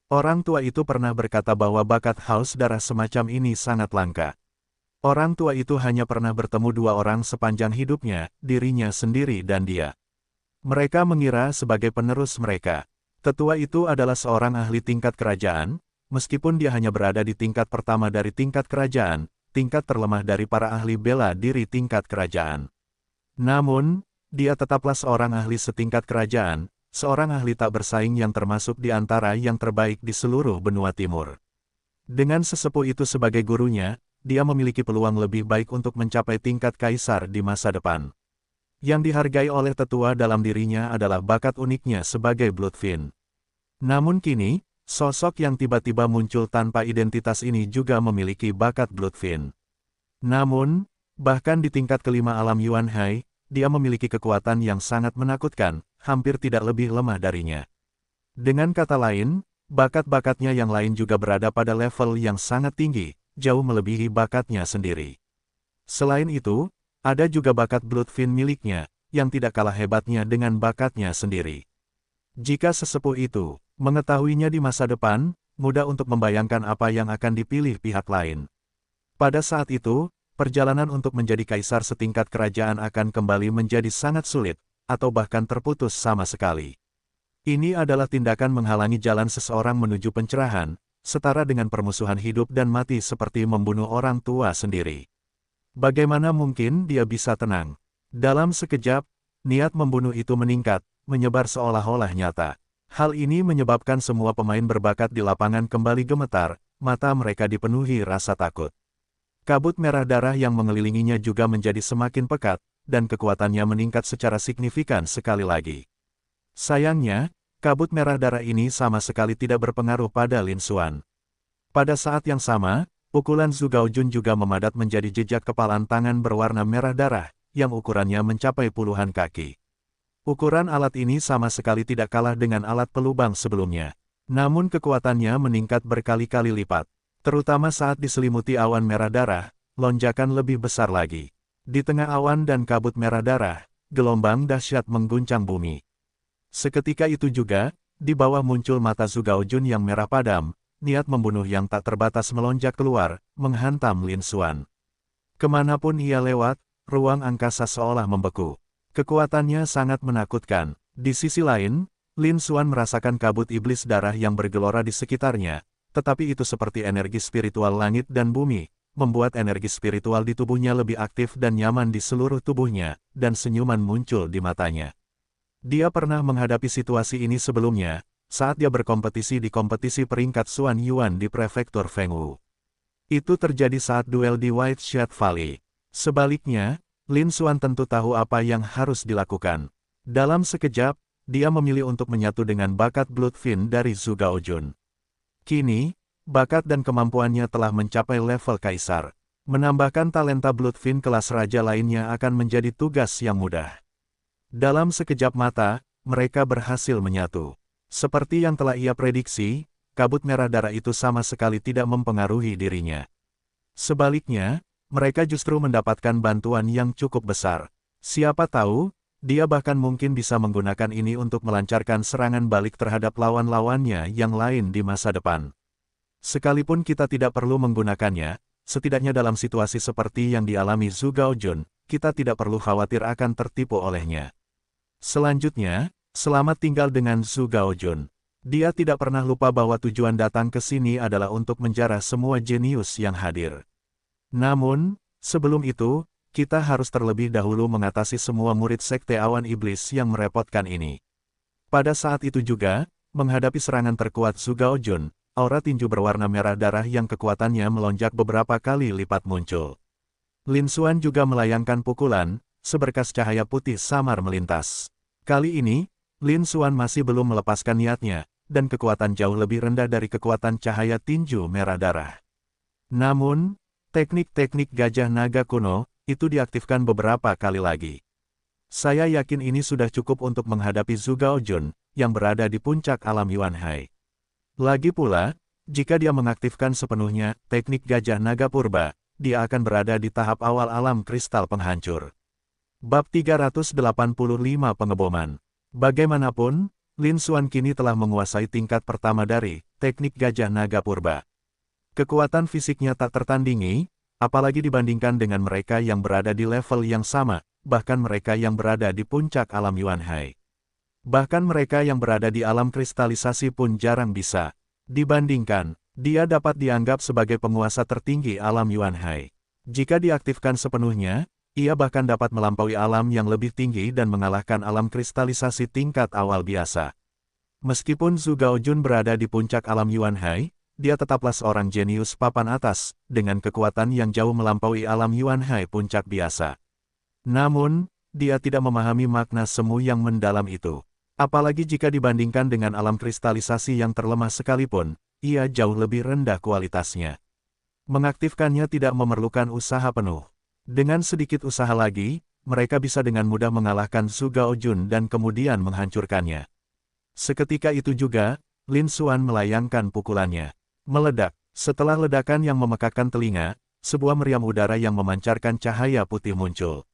Orang tua itu pernah berkata bahwa bakat haus darah semacam ini sangat langka. Orang tua itu hanya pernah bertemu dua orang sepanjang hidupnya, dirinya sendiri dan dia. Mereka mengira sebagai penerus mereka. Tetua itu adalah seorang ahli tingkat kerajaan, meskipun dia hanya berada di tingkat pertama dari tingkat kerajaan, tingkat terlemah dari para ahli bela diri tingkat kerajaan. Namun, dia tetaplah seorang ahli setingkat kerajaan, seorang ahli tak bersaing yang termasuk di antara yang terbaik di seluruh benua timur. Dengan sesepuh itu sebagai gurunya, dia memiliki peluang lebih baik untuk mencapai tingkat kaisar di masa depan. Yang dihargai oleh tetua dalam dirinya adalah bakat uniknya sebagai Bloodfiend. Namun kini, sosok yang tiba-tiba muncul tanpa identitas ini juga memiliki bakat Bloodfiend. Namun, bahkan di tingkat kelima alam Yuan Hai, dia memiliki kekuatan yang sangat menakutkan, hampir tidak lebih lemah darinya. Dengan kata lain, bakat-bakatnya yang lain juga berada pada level yang sangat tinggi, jauh melebihi bakatnya sendiri. Selain itu, ada juga bakat Bloodfiend miliknya, yang tidak kalah hebatnya dengan bakatnya sendiri. Jika sesepuh itu mengetahuinya di masa depan, mudah untuk membayangkan apa yang akan dipilih pihak lain. Pada saat itu, perjalanan untuk menjadi kaisar setingkat kerajaan akan kembali menjadi sangat sulit, atau bahkan terputus sama sekali. Ini adalah tindakan menghalangi jalan seseorang menuju pencerahan, setara dengan permusuhan hidup dan mati seperti membunuh orang tua sendiri. Bagaimana mungkin dia bisa tenang? Dalam sekejap, niat membunuh itu meningkat, menyebar seolah-olah nyata. Hal ini menyebabkan semua pemain berbakat di lapangan kembali gemetar, mata mereka dipenuhi rasa takut. Kabut merah darah yang mengelilinginya juga menjadi semakin pekat, dan kekuatannya meningkat secara signifikan sekali lagi. Sayangnya, kabut merah darah ini sama sekali tidak berpengaruh pada Lin Xuan. Pada saat yang sama, pukulan Zhu Gaojun juga memadat menjadi jejak kepalan tangan berwarna merah darah, yang ukurannya mencapai puluhan kaki. Ukuran alat ini sama sekali tidak kalah dengan alat pelubang sebelumnya. Namun kekuatannya meningkat berkali-kali lipat. Terutama saat diselimuti awan merah darah, lonjakan lebih besar lagi. Di tengah awan dan kabut merah darah, gelombang dahsyat mengguncang bumi. Seketika itu juga, di bawah muncul mata Zhu Gaojun yang merah padam, niat membunuh yang tak terbatas melonjak keluar, menghantam Lin Xuan. Kemanapun ia lewat, ruang angkasa seolah membeku. Kekuatannya sangat menakutkan. Di sisi lain, Lin Xuan merasakan kabut iblis darah yang bergelora di sekitarnya, tetapi itu seperti energi spiritual langit dan bumi, membuat energi spiritual di tubuhnya lebih aktif dan nyaman di seluruh tubuhnya, dan senyuman muncul di matanya. Dia pernah menghadapi situasi ini sebelumnya, saat dia berkompetisi di kompetisi peringkat Xuan Yuan di prefektur Fengwu. Itu terjadi saat duel di White Shad Valley. Sebaliknya, Lin Xuan tentu tahu apa yang harus dilakukan. Dalam sekejap, dia memilih untuk menyatu dengan bakat Bloodfiend dari Zhu Gaojun. Kini, bakat dan kemampuannya telah mencapai level kaisar. Menambahkan talenta Bloodfiend kelas raja lainnya akan menjadi tugas yang mudah. Dalam sekejap mata, mereka berhasil menyatu. Seperti yang telah ia prediksi, kabut merah darah itu sama sekali tidak mempengaruhi dirinya. Sebaliknya, mereka justru mendapatkan bantuan yang cukup besar. Siapa tahu, dia bahkan mungkin bisa menggunakan ini untuk melancarkan serangan balik terhadap lawan-lawannya yang lain di masa depan. Sekalipun kita tidak perlu menggunakannya, setidaknya dalam situasi seperti yang dialami Zhu Gaojun, kita tidak perlu khawatir akan tertipu olehnya. Selanjutnya, selamat tinggal dengan Zhu Gaojun. Dia tidak pernah lupa bahwa tujuan datang ke sini adalah untuk menjarah semua jenius yang hadir. Namun, sebelum itu, kita harus terlebih dahulu mengatasi semua murid Sekte Awan Iblis yang merepotkan ini. Pada saat itu juga, menghadapi serangan terkuat Zhu Gaojun, aura tinju berwarna merah darah yang kekuatannya melonjak beberapa kali lipat muncul. Lin Xuan juga melayangkan pukulan, seberkas cahaya putih samar melintas. Kali ini, Lin Xuan masih belum melepaskan niatnya, dan kekuatan jauh lebih rendah dari kekuatan cahaya tinju merah darah. Namun, teknik-teknik gajah naga kuno, itu diaktifkan beberapa kali lagi. Saya yakin ini sudah cukup untuk menghadapi Zhu Gaojun, yang berada di puncak alam Yuanhai. Lagi pula, jika dia mengaktifkan sepenuhnya teknik gajah naga purba, dia akan berada di tahap awal alam kristal penghancur. Bab 385 Pengeboman. Bagaimanapun, Lin Xuan kini telah menguasai tingkat pertama dari teknik gajah naga purba. Kekuatan fisiknya tak tertandingi, apalagi dibandingkan dengan mereka yang berada di level yang sama, bahkan mereka yang berada di puncak alam Yuanhai. Bahkan mereka yang berada di alam kristalisasi pun jarang bisa dibandingkan. Dia dapat dianggap sebagai penguasa tertinggi alam Yuanhai. Jika diaktifkan sepenuhnya, ia bahkan dapat melampaui alam yang lebih tinggi dan mengalahkan alam kristalisasi tingkat awal biasa. Meskipun Zhu Gaojun berada di puncak alam Yuanhai, dia tetaplah seorang jenius papan atas, dengan kekuatan yang jauh melampaui alam Yuanhai puncak biasa. Namun, dia tidak memahami makna semu yang mendalam itu. Apalagi jika dibandingkan dengan alam kristalisasi yang terlemah sekalipun, ia jauh lebih rendah kualitasnya. Mengaktifkannya tidak memerlukan usaha penuh. Dengan sedikit usaha lagi, mereka bisa dengan mudah mengalahkan Zhu Gaojun dan kemudian menghancurkannya. Seketika itu juga, Lin Xuan melayangkan pukulannya. Meledak. Setelah ledakan yang memekakkan telinga, sebuah meriam udara yang memancarkan cahaya putih muncul.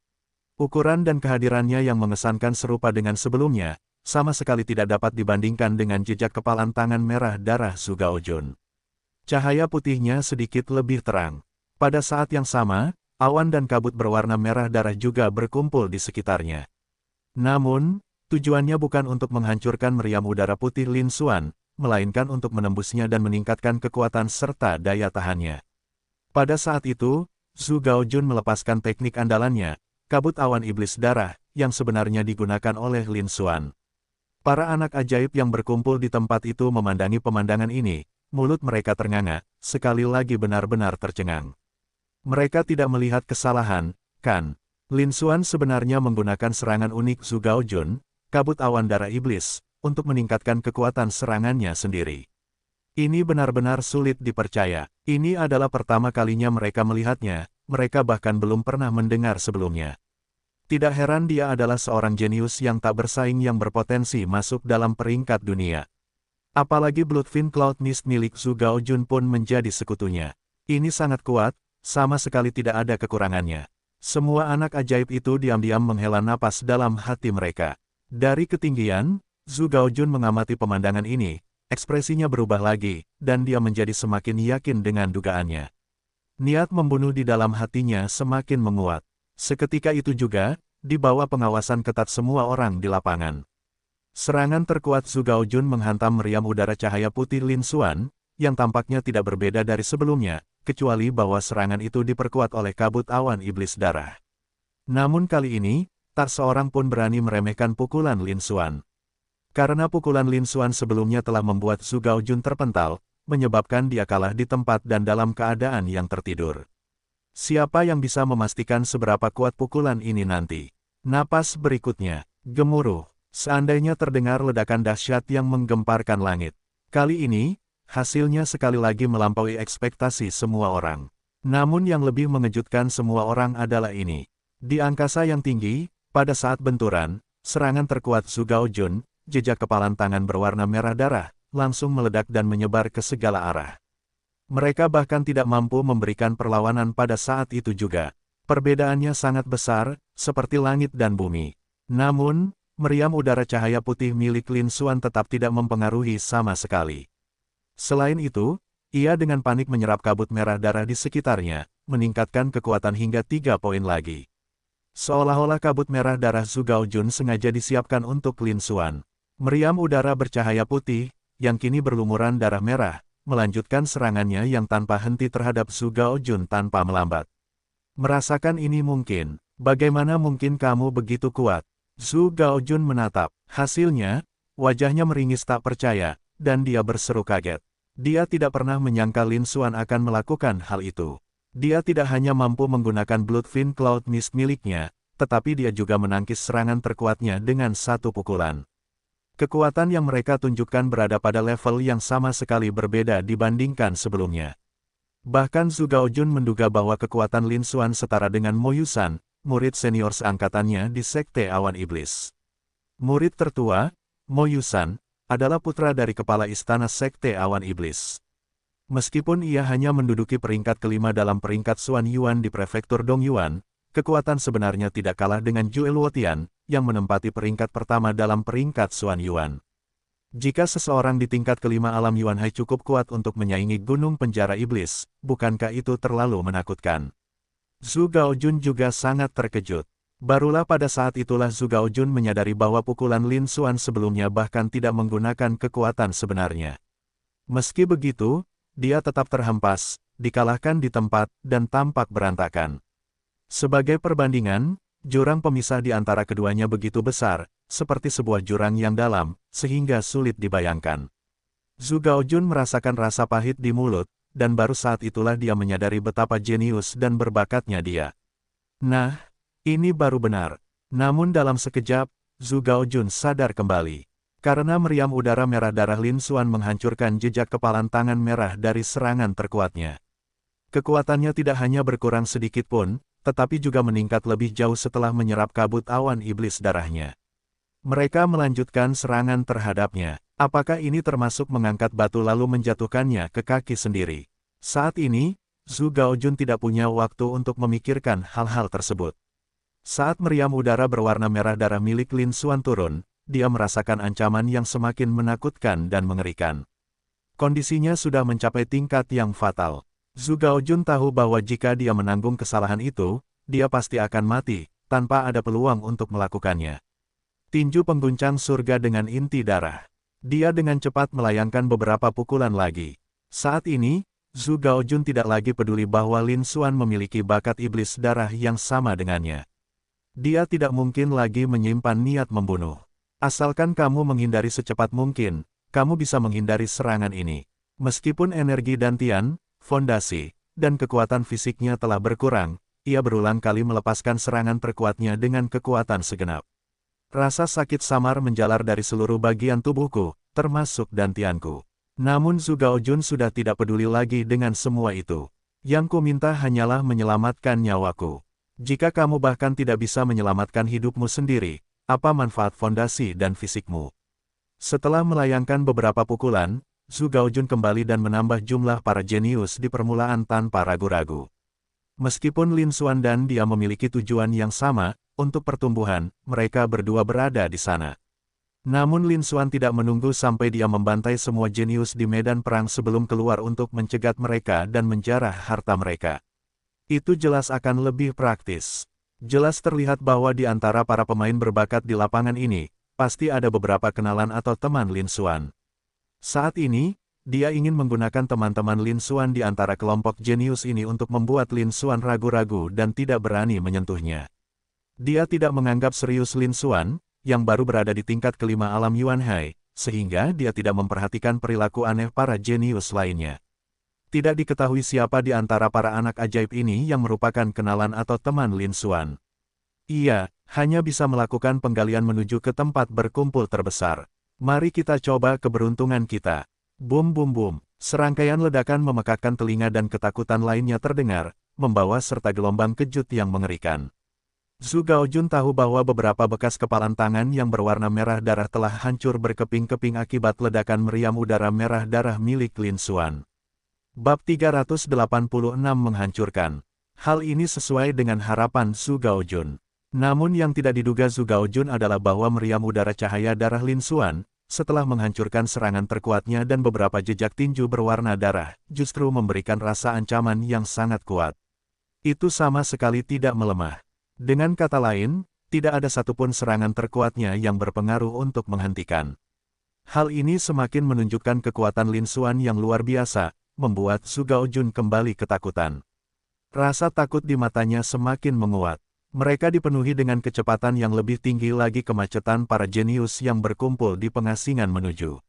Ukuran dan kehadirannya yang mengesankan serupa dengan sebelumnya, sama sekali tidak dapat dibandingkan dengan jejak kepalan tangan merah darah Zhu Gaojun. Cahaya putihnya sedikit lebih terang. Pada saat yang sama, awan dan kabut berwarna merah darah juga berkumpul di sekitarnya. Namun, tujuannya bukan untuk menghancurkan meriam udara putih Lin Xuan, melainkan untuk menembusnya dan meningkatkan kekuatan serta daya tahannya. Pada saat itu, Zhu Gaojun melepaskan teknik andalannya, kabut awan iblis darah, yang sebenarnya digunakan oleh Lin Xuan. Para anak ajaib yang berkumpul di tempat itu memandangi pemandangan ini, mulut mereka ternganga, sekali lagi benar-benar tercengang. Mereka tidak melihat kesalahan, kan? Lin Xuan sebenarnya menggunakan serangan unik Zhu Gaojun, kabut awan darah iblis, untuk meningkatkan kekuatan serangannya sendiri. Ini benar-benar sulit dipercaya. Ini adalah pertama kalinya mereka melihatnya, mereka bahkan belum pernah mendengar sebelumnya. Tidak heran dia adalah seorang jenius yang tak bersaing yang berpotensi masuk dalam peringkat dunia. Apalagi Bloodfin Cloud Mist milik Zhu Gaojun pun menjadi sekutunya. Ini sangat kuat, sama sekali tidak ada kekurangannya. Semua anak ajaib itu diam-diam menghela napas dalam hati mereka. Dari ketinggian, Zhu Gaojun mengamati pemandangan ini, ekspresinya berubah lagi, dan dia menjadi semakin yakin dengan dugaannya. Niat membunuh di dalam hatinya semakin menguat. Seketika itu juga, di bawah pengawasan ketat semua orang di lapangan. Serangan terkuat Zhu Gaojun menghantam meriam udara cahaya putih Lin Xuan, yang tampaknya tidak berbeda dari sebelumnya, kecuali bahwa serangan itu diperkuat oleh kabut awan iblis darah. Namun kali ini, tak seorang pun berani meremehkan pukulan Lin Xuan. Karena pukulan Lin Xuan sebelumnya telah membuat Zhu Gaojun terpental, menyebabkan dia kalah di tempat dan dalam keadaan yang tertidur. Siapa yang bisa memastikan seberapa kuat pukulan ini nanti? Napas berikutnya, gemuruh. Seandainya terdengar ledakan dahsyat yang menggemparkan langit. Kali ini, hasilnya sekali lagi melampaui ekspektasi semua orang. Namun yang lebih mengejutkan semua orang adalah ini. Di angkasa yang tinggi, pada saat benturan, serangan terkuat Zhu Gaojun, jejak kepalan tangan berwarna merah darah, langsung meledak dan menyebar ke segala arah. Mereka bahkan tidak mampu memberikan perlawanan pada saat itu juga. Perbedaannya sangat besar, seperti langit dan bumi. Namun, meriam udara cahaya putih milik Lin Xuan tetap tidak mempengaruhi sama sekali. Selain itu, ia dengan panik menyerap kabut merah darah di sekitarnya, meningkatkan kekuatan hingga 3 poin lagi. Seolah-olah kabut merah darah Zhu Gaojun sengaja disiapkan untuk Lin Xuan. Meriam udara bercahaya putih, yang kini berlumuran darah merah, melanjutkan serangannya yang tanpa henti terhadap Zhu Gaojun tanpa melambat. Merasakan ini mungkin, bagaimana mungkin kamu begitu kuat? Zhu Gaojun menatap, hasilnya, wajahnya meringis tak percaya, dan dia berseru kaget. Dia tidak pernah menyangka Lin Xuan akan melakukan hal itu. Dia tidak hanya mampu menggunakan Bloodfin Cloud Mist miliknya, tetapi dia juga menangkis serangan terkuatnya dengan satu pukulan. Kekuatan yang mereka tunjukkan berada pada level yang sama sekali berbeda dibandingkan sebelumnya. Bahkan Zhu Gaojun menduga bahwa kekuatan Lin Xuan setara dengan Mo Yusan, murid senior seangkatannya di Sekte Awan Iblis. Murid tertua, Mo Yusan, adalah putra dari kepala istana Sekte Awan Iblis. Meskipun ia hanya menduduki peringkat kelima dalam peringkat Xuan Yuan di prefektur Dongyuan, kekuatan sebenarnya tidak kalah dengan Zhuge Luotian, yang menempati peringkat pertama dalam peringkat Xuan Yuan. Jika seseorang di tingkat kelima alam Yuan Hai cukup kuat untuk menyaingi gunung penjara iblis, bukankah itu terlalu menakutkan? Zhu Gaojun juga sangat terkejut. Barulah pada saat itulah Zhu Gaojun menyadari bahwa pukulan Lin Xuan sebelumnya bahkan tidak menggunakan kekuatan sebenarnya. Meski begitu, dia tetap terhempas, dikalahkan di tempat, dan tampak berantakan. Sebagai perbandingan, jurang pemisah di antara keduanya begitu besar, seperti sebuah jurang yang dalam, sehingga sulit dibayangkan. Zhu Gaojun merasakan rasa pahit di mulut, dan baru saat itulah dia menyadari betapa jenius dan berbakatnya dia. Nah, ini baru benar. Namun dalam sekejap, Zhu Gaojun sadar kembali. Karena meriam udara merah darah Lin Xuan menghancurkan jejak kepalan tangan merah dari serangan terkuatnya. Kekuatannya tidak hanya berkurang sedikit pun, tetapi juga meningkat lebih jauh setelah menyerap kabut awan iblis darahnya. Mereka melanjutkan serangan terhadapnya. Apakah ini termasuk mengangkat batu lalu menjatuhkannya ke kaki sendiri? Saat ini, Zhu Gaojun tidak punya waktu untuk memikirkan hal-hal tersebut. Saat meriam udara berwarna merah darah milik Lin Xuan turun, dia merasakan ancaman yang semakin menakutkan dan mengerikan. Kondisinya sudah mencapai tingkat yang fatal. Zhu Gaojun tahu bahwa jika dia menanggung kesalahan itu, dia pasti akan mati, tanpa ada peluang untuk melakukannya. Tinju pengguncang surga dengan inti darah. Dia dengan cepat melayangkan beberapa pukulan lagi. Saat ini, Zhu Gaojun tidak lagi peduli bahwa Lin Xuan memiliki bakat iblis darah yang sama dengannya. Dia tidak mungkin lagi menyimpan niat membunuh. Asalkan kamu menghindari secepat mungkin, kamu bisa menghindari serangan ini. Meskipun energi dantian, fondasi, dan kekuatan fisiknya telah berkurang, ia berulang kali melepaskan serangan terkuatnya dengan kekuatan segenap. Rasa sakit samar menjalar dari seluruh bagian tubuhku, termasuk dantianku. Namun Zhu Gaojun sudah tidak peduli lagi dengan semua itu. Yang ku minta hanyalah menyelamatkan nyawaku. Jika kamu bahkan tidak bisa menyelamatkan hidupmu sendiri, apa manfaat fondasi dan fisikmu? Setelah melayangkan beberapa pukulan, Zhu Gaojun kembali dan menambah jumlah para jenius di permulaan tanpa ragu-ragu. Meskipun Lin Xuan dan dia memiliki tujuan yang sama, untuk pertumbuhan, mereka berdua berada di sana. Namun Lin Xuan tidak menunggu sampai dia membantai semua jenius di medan perang sebelum keluar untuk mencegat mereka dan menjarah harta mereka. Itu jelas akan lebih praktis. Jelas terlihat bahwa di antara para pemain berbakat di lapangan ini, pasti ada beberapa kenalan atau teman Lin Xuan. Saat ini, dia ingin menggunakan teman-teman Lin Xuan di antara kelompok jenius ini untuk membuat Lin Xuan ragu-ragu dan tidak berani menyentuhnya. Dia tidak menganggap serius Lin Xuan, yang baru berada di tingkat kelima alam Yuan Hai, sehingga dia tidak memperhatikan perilaku aneh para jenius lainnya. Tidak diketahui siapa di antara para anak ajaib ini yang merupakan kenalan atau teman Lin Xuan. Ia hanya bisa melakukan penggalian menuju ke tempat berkumpul terbesar. Mari kita coba keberuntungan kita. Bum bum bum, serangkaian ledakan memekakkan telinga dan ketakutan lainnya terdengar, membawa serta gelombang kejut yang mengerikan. Zhu Gaojun tahu bahwa beberapa bekas kepalan tangan yang berwarna merah darah telah hancur berkeping-keping akibat ledakan meriam udara merah darah milik Lin Xuan. Bab 386 menghancurkan. Hal ini sesuai dengan harapan Zhu Gaojun. Namun yang tidak diduga Zhu Gaojun adalah bahwa meriam udara cahaya darah Lin Xuan, setelah menghancurkan serangan terkuatnya dan beberapa jejak tinju berwarna darah, justru memberikan rasa ancaman yang sangat kuat. Itu sama sekali tidak melemah. Dengan kata lain, tidak ada satupun serangan terkuatnya yang berpengaruh untuk menghentikan. Hal ini semakin menunjukkan kekuatan Lin Xuan yang luar biasa, membuat Zhu Gaojun kembali ketakutan. Rasa takut di matanya semakin menguat. Mereka dipenuhi dengan kecepatan yang lebih tinggi lagi kemacetan para jenius yang berkumpul di pengasingan menuju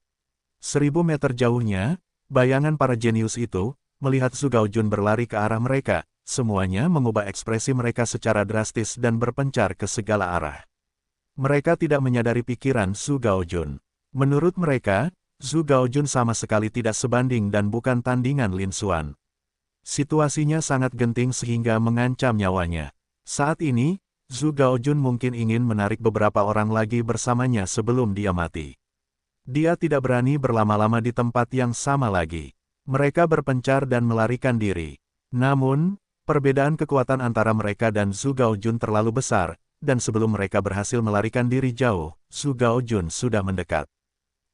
1000 meter jauhnya, bayangan para jenius itu, melihat Zhu Gaojun berlari ke arah mereka. Semuanya mengubah ekspresi mereka secara drastis dan berpencar ke segala arah. Mereka tidak menyadari pikiran Zhu Gaojun. Menurut mereka, Zhu Gaojun sama sekali tidak sebanding dan bukan tandingan Lin Xuan. Situasinya sangat genting sehingga mengancam nyawanya. Saat ini, Zhu Gaojun mungkin ingin menarik beberapa orang lagi bersamanya sebelum dia mati. Dia tidak berani berlama-lama di tempat yang sama lagi. Mereka berpencar dan melarikan diri. Namun, perbedaan kekuatan antara mereka dan Zhu Gaojun terlalu besar, dan sebelum mereka berhasil melarikan diri jauh, Zhu Gaojun sudah mendekat.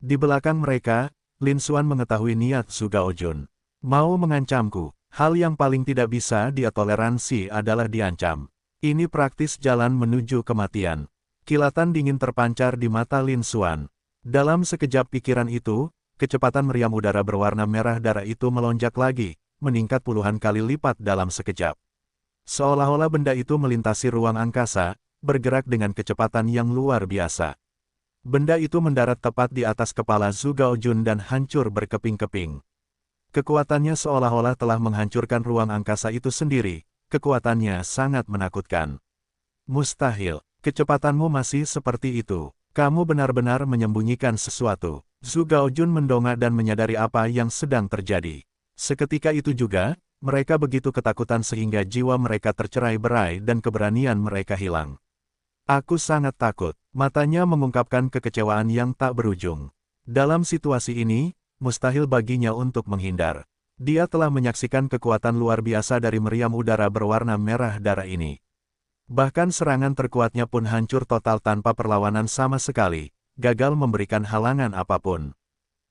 Di belakang mereka, Lin Xuan mengetahui niat Zhu Gaojun. Mau mengancamku, hal yang paling tidak bisa dia toleransi adalah diancam. Ini praktis jalan menuju kematian. Kilatan dingin terpancar di mata Lin Xuan. Dalam sekejap pikiran itu, kecepatan meriam udara berwarna merah darah itu melonjak lagi, meningkat puluhan kali lipat dalam sekejap. Seolah-olah benda itu melintasi ruang angkasa, bergerak dengan kecepatan yang luar biasa. Benda itu mendarat tepat di atas kepala Zhu Gaojun dan hancur berkeping-keping. Kekuatannya seolah-olah telah menghancurkan ruang angkasa itu sendiri, kekuatannya sangat menakutkan. Mustahil, kecepatanmu masih seperti itu. Kamu benar-benar menyembunyikan sesuatu. Zhu Gaojun mendongak dan menyadari apa yang sedang terjadi. Seketika itu juga, mereka begitu ketakutan sehingga jiwa mereka tercerai-berai dan keberanian mereka hilang. Aku sangat takut, matanya mengungkapkan kekecewaan yang tak berujung. Dalam situasi ini, mustahil baginya untuk menghindar. Dia telah menyaksikan kekuatan luar biasa dari meriam udara berwarna merah darah ini. Bahkan serangan terkuatnya pun hancur total tanpa perlawanan sama sekali, gagal memberikan halangan apapun.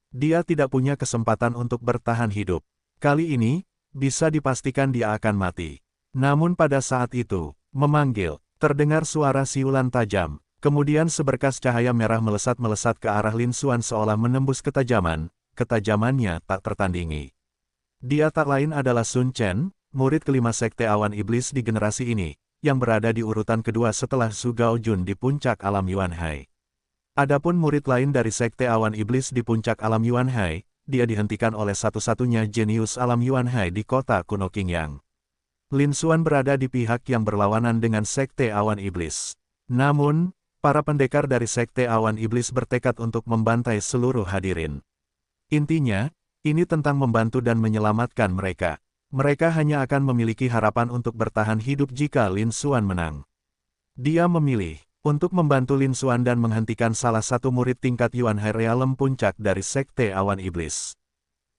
Dia tidak punya kesempatan untuk bertahan hidup. Kali ini, bisa dipastikan dia akan mati. Namun pada saat itu, memanggil, terdengar suara siulan tajam, kemudian seberkas cahaya merah melesat-melesat ke arah Lin Xuan seolah menembus ketajaman, ketajamannya tak tertandingi. Dia tak lain adalah Sun Chen, murid kelima Sekte Awan Iblis di generasi ini, yang berada di urutan kedua setelah Zhu Gaojun di puncak alam Yuanhai. Adapun murid lain dari Sekte Awan Iblis di puncak alam Yuanhai, dia dihentikan oleh satu-satunya jenius alam Yuanhai di kota kuno Qingyang. Lin Xuan berada di pihak yang berlawanan dengan Sekte Awan Iblis. Namun, para pendekar dari Sekte Awan Iblis bertekad untuk membantai seluruh hadirin. Intinya, ini tentang membantu dan menyelamatkan mereka. Mereka hanya akan memiliki harapan untuk bertahan hidup jika Lin Xuan menang. Dia memilih untuk membantu Lin Xuan dan menghentikan salah satu murid tingkat Yuanhai Realem puncak dari Sekte Awan Iblis.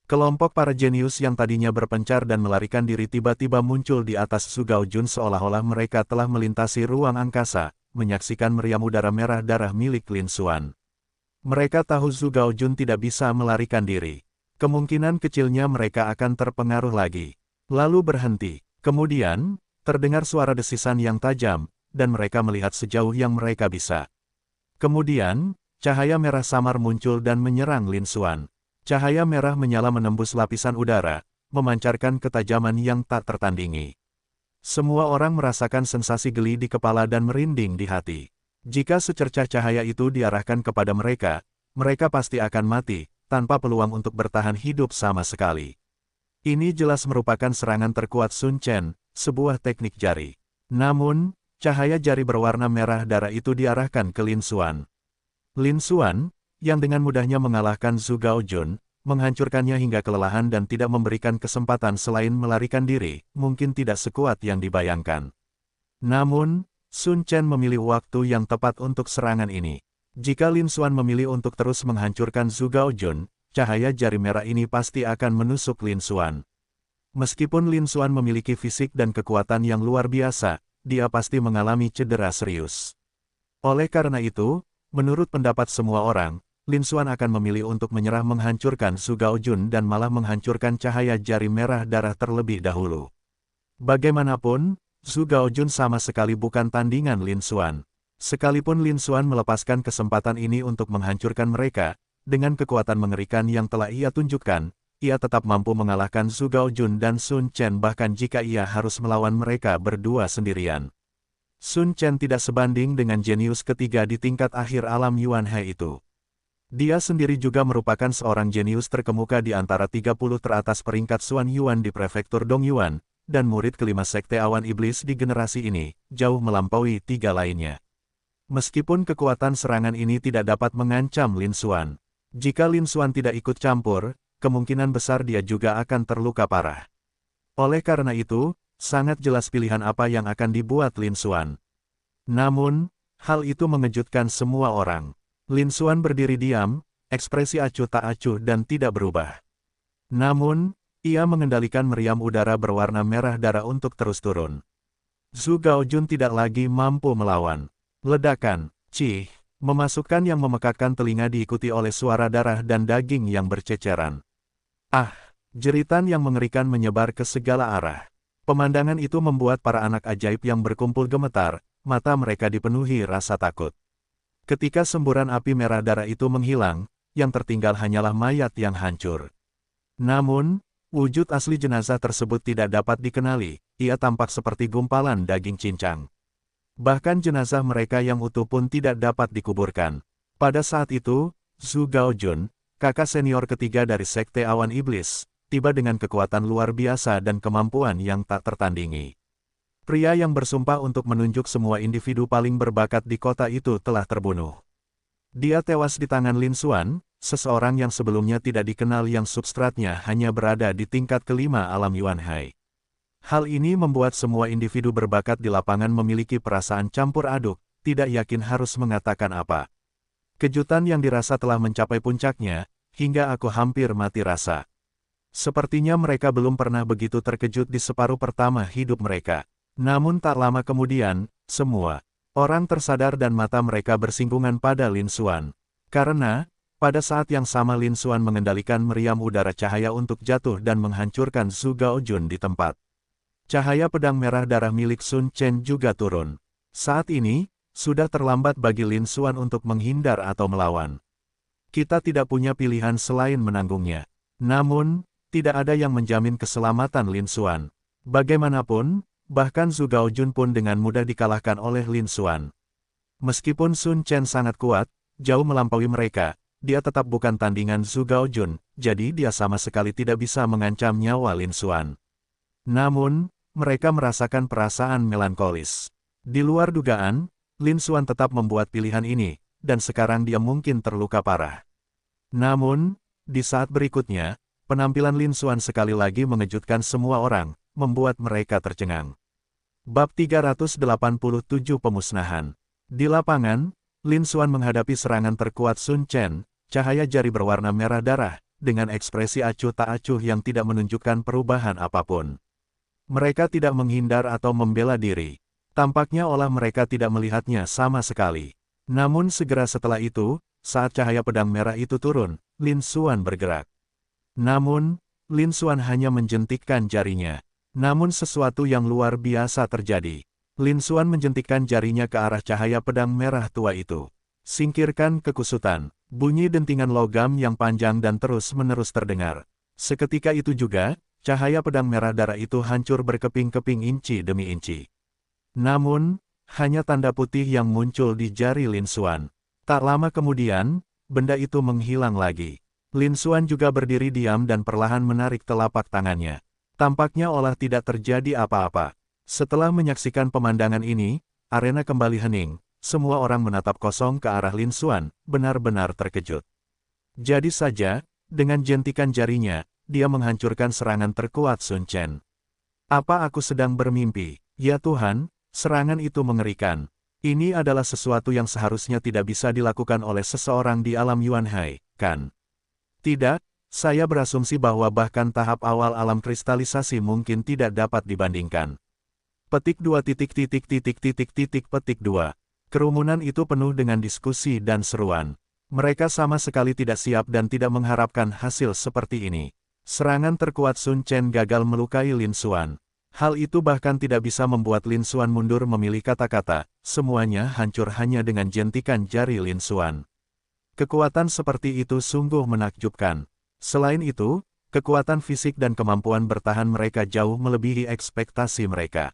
Kelompok para jenius yang tadinya berpencar dan melarikan diri tiba-tiba muncul di atas Zhu Gaojun seolah-olah mereka telah melintasi ruang angkasa, menyaksikan meriam udara merah darah milik Lin Xuan. Mereka tahu Zhu Gaojun tidak bisa melarikan diri. Kemungkinan kecilnya mereka akan terpengaruh lagi. Lalu berhenti. Kemudian, terdengar suara desisan yang tajam, dan mereka melihat sejauh yang mereka bisa. Kemudian, cahaya merah samar muncul dan menyerang Lin Xuan. Cahaya merah menyala menembus lapisan udara, memancarkan ketajaman yang tak tertandingi. Semua orang merasakan sensasi geli di kepala dan merinding di hati. Jika secercah cahaya itu diarahkan kepada mereka, mereka pasti akan mati, tanpa peluang untuk bertahan hidup sama sekali. Ini jelas merupakan serangan terkuat Sun Chen, sebuah teknik jari. Namun, cahaya jari berwarna merah darah itu diarahkan ke Lin Xuan. Lin Xuan, yang dengan mudahnya mengalahkan Zhu Gaojun, menghancurkannya hingga kelelahan dan tidak memberikan kesempatan selain melarikan diri, mungkin tidak sekuat yang dibayangkan. Namun, Sun Chen memilih waktu yang tepat untuk serangan ini. Jika Lin Xuan memilih untuk terus menghancurkan Zhu Gaojun, cahaya jari merah ini pasti akan menusuk Lin Xuan. Meskipun Lin Xuan memiliki fisik dan kekuatan yang luar biasa, dia pasti mengalami cedera serius. Oleh karena itu, menurut pendapat semua orang, Lin Xuan akan memilih untuk menyerah menghancurkan Zhu Gaojun dan malah menghancurkan cahaya jari merah darah terlebih dahulu. Bagaimanapun, Zhu Gaojun sama sekali bukan tandingan Lin Xuan. Sekalipun Lin Xuan melepaskan kesempatan ini untuk menghancurkan mereka, dengan kekuatan mengerikan yang telah ia tunjukkan, ia tetap mampu mengalahkan Zhu Gaojun dan Sun Chen bahkan jika ia harus melawan mereka berdua sendirian. Sun Chen tidak sebanding dengan jenius ketiga di tingkat akhir alam Yuan He itu. Dia sendiri juga merupakan seorang jenius terkemuka di antara 30 teratas peringkat Xuan Yuan di prefektur Dongyuan, dan murid kelima sekte awan iblis di generasi ini, jauh melampaui tiga lainnya. Meskipun kekuatan serangan ini tidak dapat mengancam Lin Xuan, jika Lin Xuan tidak ikut campur, kemungkinan besar dia juga akan terluka parah. Oleh karena itu, sangat jelas pilihan apa yang akan dibuat Lin Xuan. Namun, hal itu mengejutkan semua orang. Lin Xuan berdiri diam, ekspresi acuh tak acuh dan tidak berubah. Namun, ia mengendalikan meriam udara berwarna merah darah untuk terus turun. Zhu Gaojun tidak lagi mampu melawan. Ledakan, cih, memasukkan yang memekakkan telinga diikuti oleh suara darah dan daging yang berceceran. Ah, jeritan yang mengerikan menyebar ke segala arah. Pemandangan itu membuat para anak ajaib yang berkumpul gemetar, mata mereka dipenuhi rasa takut. Ketika semburan api merah darah itu menghilang, yang tertinggal hanyalah mayat yang hancur. Namun, wujud asli jenazah tersebut tidak dapat dikenali, ia tampak seperti gumpalan daging cincang. Bahkan jenazah mereka yang utuh pun tidak dapat dikuburkan. Pada saat itu, Zhu Gaojun, kakak senior ketiga dari Sekte Awan Iblis, tiba dengan kekuatan luar biasa dan kemampuan yang tak tertandingi. Pria yang bersumpah untuk menunjuk semua individu paling berbakat di kota itu telah terbunuh. Dia tewas di tangan Lin Xuan, seseorang yang sebelumnya tidak dikenal yang substratnya hanya berada di tingkat kelima alam Yuan Hai. Hal ini membuat semua individu berbakat di lapangan memiliki perasaan campur aduk, tidak yakin harus mengatakan apa. Kejutan yang dirasa telah mencapai puncaknya, hingga aku hampir mati rasa. Sepertinya mereka belum pernah begitu terkejut di separuh pertama hidup mereka. Namun tak lama kemudian, semua orang tersadar dan mata mereka bersinggungan pada Lin Xuan. Karena, pada saat yang sama Lin Xuan mengendalikan meriam udara cahaya untuk jatuh dan menghancurkan Zhu Gaojun di tempat. Cahaya pedang merah darah milik Sun Chen juga turun. Saat ini, sudah terlambat bagi Lin Xuan untuk menghindar atau melawan. Kita tidak punya pilihan selain menanggungnya. Namun, tidak ada yang menjamin keselamatan Lin Xuan. Bagaimanapun, bahkan Zhu Gaojun pun dengan mudah dikalahkan oleh Lin Xuan. Meskipun Sun Chen sangat kuat, jauh melampaui mereka, dia tetap bukan tandingan Zhu Gaojun, jadi dia sama sekali tidak bisa mengancam nyawa Lin Xuan. Namun, mereka merasakan perasaan melankolis. Di luar dugaan, Lin Xuan tetap membuat pilihan ini, dan sekarang dia mungkin terluka parah. Namun, di saat berikutnya, penampilan Lin Xuan sekali lagi mengejutkan semua orang, membuat mereka tercengang. Bab 387 Pemusnahan. Di lapangan, Lin Xuan menghadapi serangan terkuat Sun Chen, cahaya jari berwarna merah darah, dengan ekspresi acuh tak acuh yang tidak menunjukkan perubahan apapun. Mereka tidak menghindar atau membela diri. Tampaknya olah mereka tidak melihatnya sama sekali. Namun segera setelah itu, saat cahaya pedang merah itu turun, Lin Xuan bergerak. Namun, Lin Xuan hanya menjentikkan jarinya. Namun sesuatu yang luar biasa terjadi. Lin Xuan menjentikkan jarinya ke arah cahaya pedang merah tua itu. Singkirkan kekusutan. Bunyi dentingan logam yang panjang dan terus-menerus terdengar. Seketika itu juga, cahaya pedang merah darah itu hancur berkeping-keping inci demi inci. Namun, hanya tanda putih yang muncul di jari Lin Xuan. Tak lama kemudian, benda itu menghilang lagi. Lin Xuan juga berdiri diam dan perlahan menarik telapak tangannya. Tampaknya olah tidak terjadi apa-apa. Setelah menyaksikan pemandangan ini, arena kembali hening. Semua orang menatap kosong ke arah Lin Xuan, benar-benar terkejut. Jadi saja, dengan jentikan jarinya, dia menghancurkan serangan terkuat Sun Chen. Apa aku sedang bermimpi? Ya Tuhan, Serangan itu mengerikan. Ini adalah sesuatu yang seharusnya tidak bisa dilakukan oleh seseorang di alam Yuanhai, kan? Tidak, saya berasumsi bahwa bahkan tahap awal alam kristalisasi mungkin tidak dapat dibandingkan. Petik 2 petik 2. Kerumunan itu penuh dengan diskusi dan seruan. Mereka sama sekali tidak siap dan tidak mengharapkan hasil seperti ini. Serangan terkuat Sun Chen gagal melukai Lin Xuan. Hal itu bahkan tidak bisa membuat Lin Xuan mundur memilih kata-kata, semuanya hancur hanya dengan jentikan jari Lin Xuan. Kekuatan seperti itu sungguh menakjubkan. Selain itu, kekuatan fisik dan kemampuan bertahan mereka jauh melebihi ekspektasi mereka.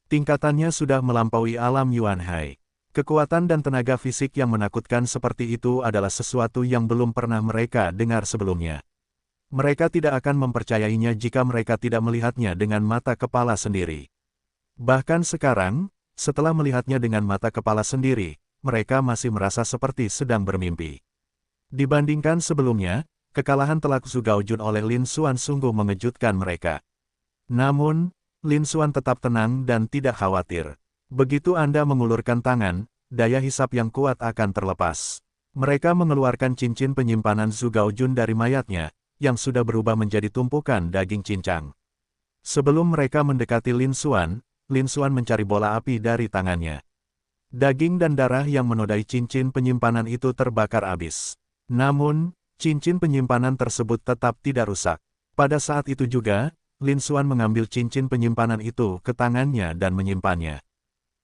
Tingkatannya sudah melampaui alam Yuanhai. Kekuatan dan tenaga fisik yang menakutkan seperti itu adalah sesuatu yang belum pernah mereka dengar sebelumnya. Mereka tidak akan mempercayainya jika mereka tidak melihatnya dengan mata kepala sendiri. Bahkan sekarang, setelah melihatnya dengan mata kepala sendiri, mereka masih merasa seperti sedang bermimpi. Dibandingkan sebelumnya, kekalahan telak Zhu Gaojun oleh Lin Xuan sungguh mengejutkan mereka. Namun, Lin Xuan tetap tenang dan tidak khawatir. Begitu Anda mengulurkan tangan, daya hisap yang kuat akan terlepas. Mereka mengeluarkan cincin penyimpanan Zhu Gaojun dari mayatnya, yang sudah berubah menjadi tumpukan daging cincang. Sebelum mereka mendekati Lin Xuan mencari bola api dari tangannya. Daging dan darah yang menodai cincin penyimpanan itu terbakar habis. Namun, cincin penyimpanan tersebut tetap tidak rusak. Pada saat itu juga, Lin Xuan mengambil cincin penyimpanan itu ke tangannya dan menyimpannya.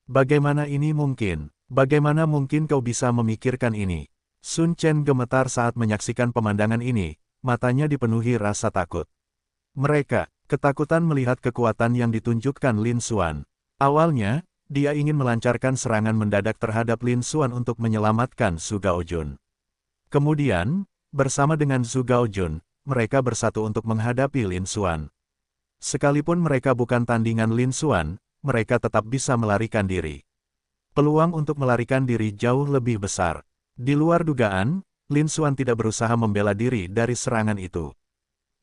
Bagaimana ini mungkin? Bagaimana mungkin kau bisa memikirkan ini? Sun Chen gemetar saat menyaksikan pemandangan ini, matanya dipenuhi rasa takut. Mereka, ketakutan melihat kekuatan yang ditunjukkan Lin Xuan. Awalnya, dia ingin melancarkan serangan mendadak terhadap Lin Xuan untuk menyelamatkan Zhu Gaojun. Kemudian, bersama dengan Zhu Gaojun, mereka bersatu untuk menghadapi Lin Xuan. Sekalipun mereka bukan tandingan Lin Xuan, mereka tetap bisa melarikan diri. Peluang untuk melarikan diri jauh lebih besar. Di luar dugaan, Lin Xuan tidak berusaha membela diri dari serangan itu.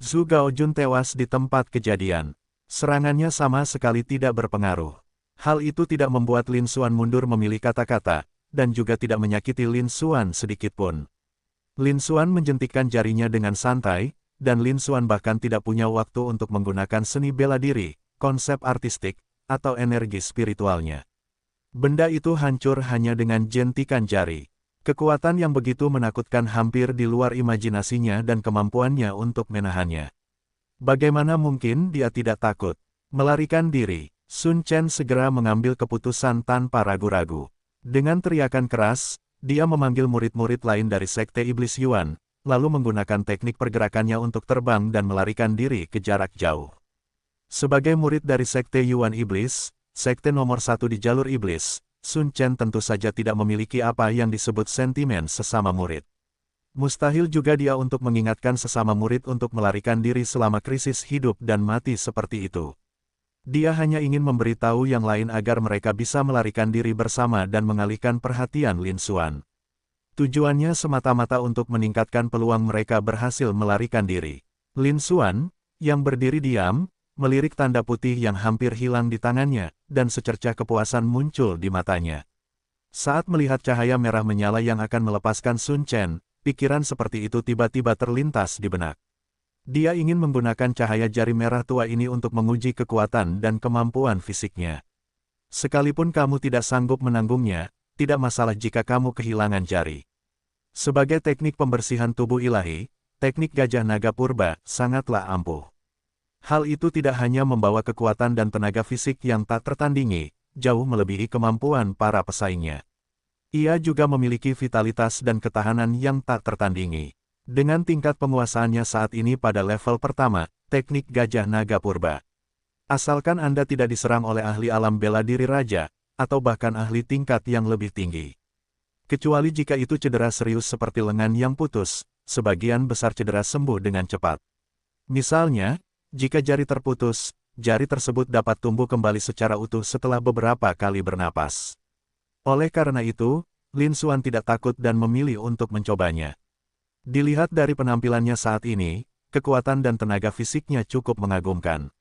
Zhu Gaojun tewas di tempat kejadian. Serangannya sama sekali tidak berpengaruh. Hal itu tidak membuat Lin Xuan mundur memilih kata-kata, dan juga tidak menyakiti Lin Xuan sedikitpun. Lin Xuan menjentikkan jarinya dengan santai, dan Lin Xuan bahkan tidak punya waktu untuk menggunakan seni bela diri, konsep artistik, atau energi spiritualnya. Benda itu hancur hanya dengan jentikan jari. Kekuatan yang begitu menakutkan hampir di luar imajinasinya dan kemampuannya untuk menahannya. Bagaimana mungkin dia tidak takut? Melarikan diri, Sun Chen segera mengambil keputusan tanpa ragu-ragu. Dengan teriakan keras, dia memanggil murid-murid lain dari Sekte Iblis Yuan, lalu menggunakan teknik pergerakannya untuk terbang dan melarikan diri ke jarak jauh. Sebagai murid dari Sekte Yuan Iblis, sekte nomor 1 di jalur iblis, Sun Chen tentu saja tidak memiliki apa yang disebut sentimen sesama murid. Mustahil juga dia untuk mengingatkan sesama murid untuk melarikan diri selama krisis hidup dan mati seperti itu. Dia hanya ingin memberitahu yang lain agar mereka bisa melarikan diri bersama dan mengalihkan perhatian Lin Xuan. Tujuannya semata-mata untuk meningkatkan peluang mereka berhasil melarikan diri. Lin Xuan, yang berdiri diam, melirik tanda putih yang hampir hilang di tangannya, dan secercah kepuasan muncul di matanya. Saat melihat cahaya merah menyala yang akan melepaskan Sun Chen, pikiran seperti itu tiba-tiba terlintas di benak. Dia ingin menggunakan cahaya jari merah tua ini untuk menguji kekuatan dan kemampuan fisiknya. Sekalipun kamu tidak sanggup menanggungnya, tidak masalah jika kamu kehilangan jari. Sebagai teknik pembersihan tubuh ilahi, teknik gajah naga purba sangatlah ampuh. Hal itu tidak hanya membawa kekuatan dan tenaga fisik yang tak tertandingi, jauh melebihi kemampuan para pesaingnya. Ia juga memiliki vitalitas dan ketahanan yang tak tertandingi. Dengan tingkat penguasaannya saat ini pada level pertama, teknik gajah naga purba. Asalkan Anda tidak diserang oleh ahli alam bela diri raja, atau bahkan ahli tingkat yang lebih tinggi. Kecuali jika itu cedera serius seperti lengan yang putus, sebagian besar cedera sembuh dengan cepat. Misalnya, jika jari terputus, jari tersebut dapat tumbuh kembali secara utuh setelah beberapa kali bernapas. Oleh karena itu, Lin Xuan tidak takut dan memilih untuk mencobanya. Dilihat dari penampilannya saat ini, kekuatan dan tenaga fisiknya cukup mengagumkan.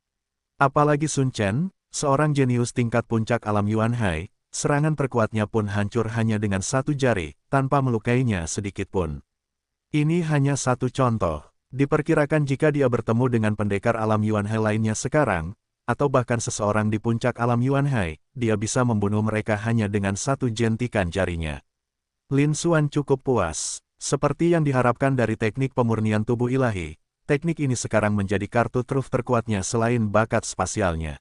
Apalagi Sun Chen, seorang jenius tingkat puncak alam Yuan Hai, serangan terkuatnya pun hancur hanya dengan satu jari, tanpa melukainya sedikit pun. Ini hanya satu contoh. Diperkirakan jika dia bertemu dengan pendekar alam Yuan Hai lainnya sekarang, atau bahkan seseorang di puncak alam Yuan Hai, dia bisa membunuh mereka hanya dengan satu jentikan jarinya. Lin Xuan cukup puas. Seperti yang diharapkan dari teknik pemurnian tubuh ilahi, teknik ini sekarang menjadi kartu truf terkuatnya selain bakat spasialnya.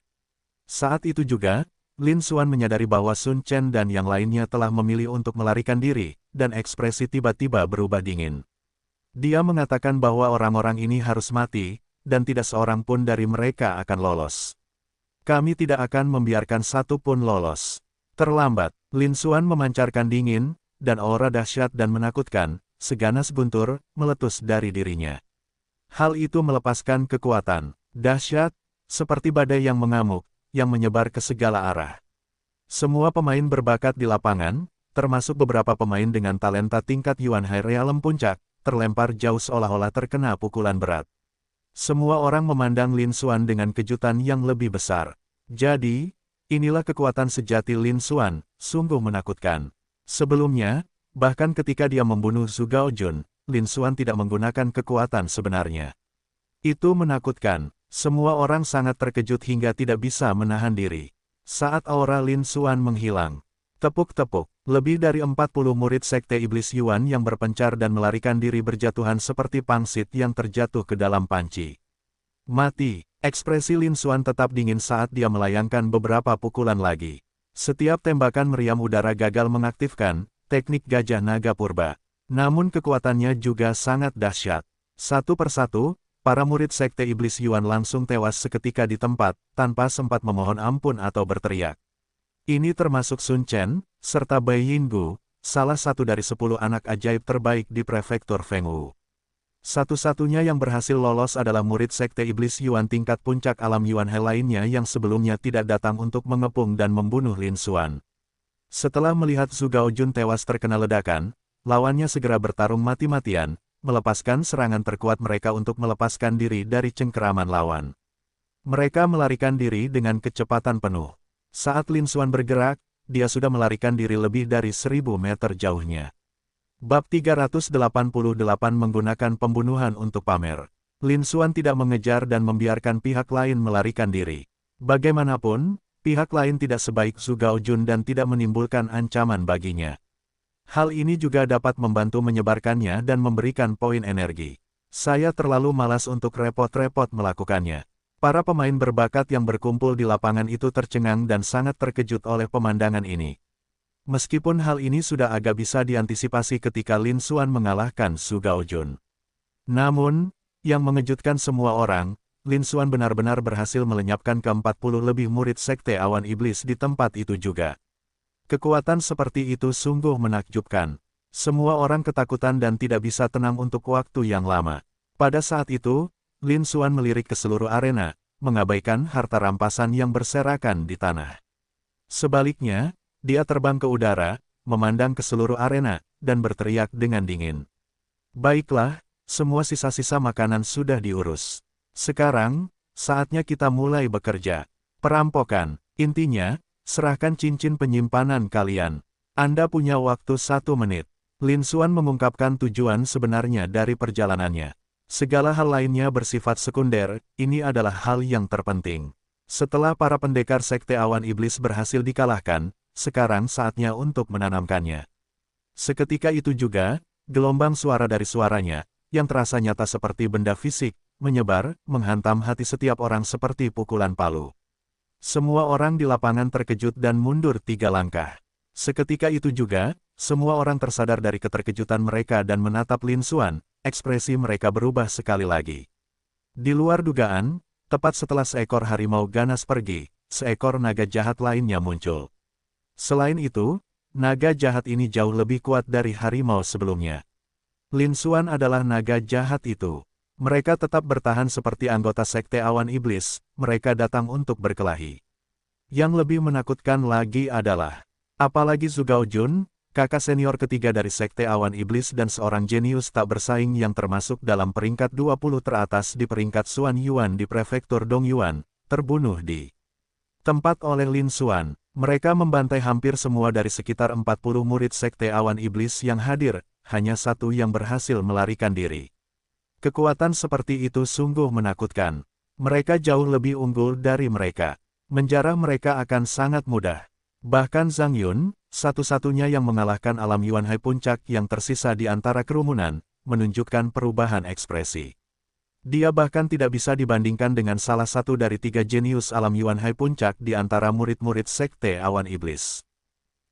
Saat itu juga, Lin Xuan menyadari bahwa Sun Chen dan yang lainnya telah memilih untuk melarikan diri, dan ekspresi tiba-tiba berubah dingin. Dia mengatakan bahwa orang-orang ini harus mati, dan tidak seorang pun dari mereka akan lolos. Kami tidak akan membiarkan satu pun lolos. Terlambat, Lin Xuan memancarkan dingin, dan aura dahsyat dan menakutkan, seganas guntur, meletus dari dirinya. Hal itu melepaskan kekuatan, dahsyat, seperti badai yang mengamuk, yang menyebar ke segala arah. Semua pemain berbakat di lapangan, termasuk beberapa pemain dengan talenta tingkat Yuan Hai Realem Puncak, terlempar jauh seolah-olah terkena pukulan berat. Semua orang memandang Lin Xuan dengan kejutan yang lebih besar. Jadi, inilah kekuatan sejati Lin Xuan, sungguh menakutkan. Sebelumnya, bahkan ketika dia membunuh Zhu Gaojun, Lin Xuan tidak menggunakan kekuatan sebenarnya. Itu menakutkan, semua orang sangat terkejut hingga tidak bisa menahan diri. Saat aura Lin Xuan menghilang, tepuk-tepuk, lebih dari 40 murid Sekte Iblis Yuan yang berpencar dan melarikan diri berjatuhan seperti pangsit yang terjatuh ke dalam panci. Mati, ekspresi Lin Xuan tetap dingin saat dia melayangkan beberapa pukulan lagi. Setiap tembakan meriam udara gagal mengaktifkan teknik gajah naga purba. Namun kekuatannya juga sangat dahsyat. Satu persatu, para murid Sekte Iblis Yuan langsung tewas seketika di tempat, tanpa sempat memohon ampun atau berteriak. Ini termasuk Sun Chen, serta Bai Yinggu, salah satu dari 10 anak ajaib terbaik di prefektur Fengwu. Satu-satunya yang berhasil lolos adalah murid Sekte Iblis Yuan tingkat puncak alam Yuan Hai lainnya yang sebelumnya tidak datang untuk mengepung dan membunuh Lin Xuan. Setelah melihat Zhu Gaojun tewas terkena ledakan, lawannya segera bertarung mati-matian, melepaskan serangan terkuat mereka untuk melepaskan diri dari cengkeraman lawan. Mereka melarikan diri dengan kecepatan penuh. Saat Lin Xuan bergerak, dia sudah melarikan diri lebih dari 1000 meter jauhnya. Bab 388 menggunakan pembunuhan untuk pamer. Lin Xuan tidak mengejar dan membiarkan pihak lain melarikan diri. Bagaimanapun, pihak lain tidak sebaik Zhu Gaojun dan tidak menimbulkan ancaman baginya. Hal ini juga dapat membantu menyebarkannya dan memberikan poin energi. Saya terlalu malas untuk repot-repot melakukannya. Para pemain berbakat yang berkumpul di lapangan itu tercengang dan sangat terkejut oleh pemandangan ini. Meskipun hal ini sudah agak bisa diantisipasi ketika Lin Xuan mengalahkan Zhu Gaojun. Namun, yang mengejutkan semua orang, Lin Xuan benar-benar berhasil melenyapkan ke-40 lebih murid Sekte Awan Iblis di tempat itu juga. Kekuatan seperti itu sungguh menakjubkan. Semua orang ketakutan dan tidak bisa tenang untuk waktu yang lama. Pada saat itu, Lin Xuan melirik ke seluruh arena, mengabaikan harta rampasan yang berserakan di tanah. Sebaliknya, dia terbang ke udara, memandang ke seluruh arena, dan berteriak dengan dingin. Baiklah, semua sisa-sisa makanan sudah diurus. Sekarang, saatnya kita mulai bekerja. Perampokan, intinya, serahkan cincin penyimpanan kalian. Anda punya waktu 1 menit. Lin Xuan mengungkapkan tujuan sebenarnya dari perjalanannya. Segala hal lainnya bersifat sekunder, ini adalah hal yang terpenting. Setelah para pendekar Sekte Awan Iblis berhasil dikalahkan, sekarang saatnya untuk menanamkannya. Seketika itu juga, gelombang suara dari suaranya, yang terasa nyata seperti benda fisik, menyebar, menghantam hati setiap orang seperti pukulan palu. Semua orang di lapangan terkejut dan mundur 3 langkah. Seketika itu juga, semua orang tersadar dari keterkejutan mereka dan menatap Lin Xuan, ekspresi mereka berubah sekali lagi. Di luar dugaan, tepat setelah seekor harimau ganas pergi, seekor naga jahat lainnya muncul. Selain itu, naga jahat ini jauh lebih kuat dari harimau sebelumnya. Lin Xuan adalah naga jahat itu. Mereka tetap bertahan seperti anggota Sekte Awan Iblis, mereka datang untuk berkelahi. Yang lebih menakutkan lagi adalah, apalagi Zhu Gaojun, kakak senior ketiga dari Sekte Awan Iblis dan seorang jenius tak bersaing yang termasuk dalam peringkat 20 teratas di peringkat Xuan Yuan di prefektur Dongyuan, terbunuh di Tempat oleh Lin Xuan, mereka membantai hampir semua dari sekitar 40 murid Sekte Awan Iblis yang hadir, hanya satu yang berhasil melarikan diri. Kekuatan seperti itu sungguh menakutkan. Mereka jauh lebih unggul dari mereka. Menjarah mereka akan sangat mudah. Bahkan Zhang Yun, satu-satunya yang mengalahkan alam Yuanhai Puncak yang tersisa di antara kerumunan, menunjukkan perubahan ekspresi. Dia bahkan tidak bisa dibandingkan dengan salah satu dari 3 jenius alam Yuanhai Puncak di antara murid-murid Sekte Awan Iblis.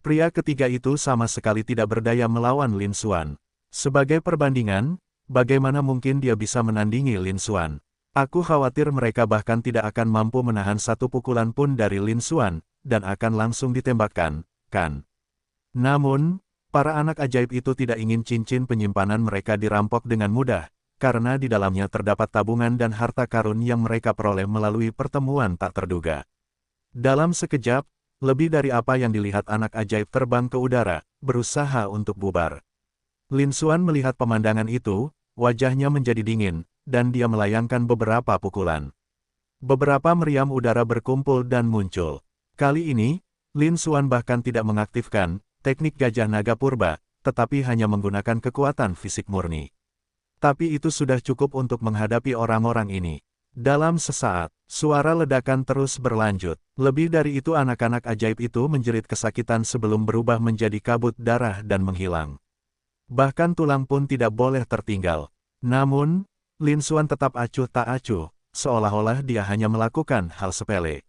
Pria ketiga itu sama sekali tidak berdaya melawan Lin Xuan. Sebagai perbandingan, bagaimana mungkin dia bisa menandingi Lin Xuan? Aku khawatir mereka bahkan tidak akan mampu menahan satu pukulan pun dari Lin Xuan, dan akan langsung ditembakkan, kan? Namun, para anak ajaib itu tidak ingin cincin penyimpanan mereka dirampok dengan mudah, karena di dalamnya terdapat tabungan dan harta karun yang mereka peroleh melalui pertemuan tak terduga. Dalam sekejap, lebih dari apa yang dilihat anak ajaib terbang ke udara, berusaha untuk bubar. Lin Xuan melihat pemandangan itu, wajahnya menjadi dingin, dan dia melayangkan beberapa pukulan. Beberapa meriam udara berkumpul dan muncul. Kali ini, Lin Xuan bahkan tidak mengaktifkan teknik gajah naga purba, tetapi hanya menggunakan kekuatan fisik murni. Tapi itu sudah cukup untuk menghadapi orang-orang ini. Dalam sesaat, suara ledakan terus berlanjut. Lebih dari itu anak-anak ajaib itu menjerit kesakitan sebelum berubah menjadi kabut darah dan menghilang. Bahkan tulang pun tidak boleh tertinggal. Namun, Lin Xuan tetap acuh tak acuh, seolah-olah dia hanya melakukan hal sepele.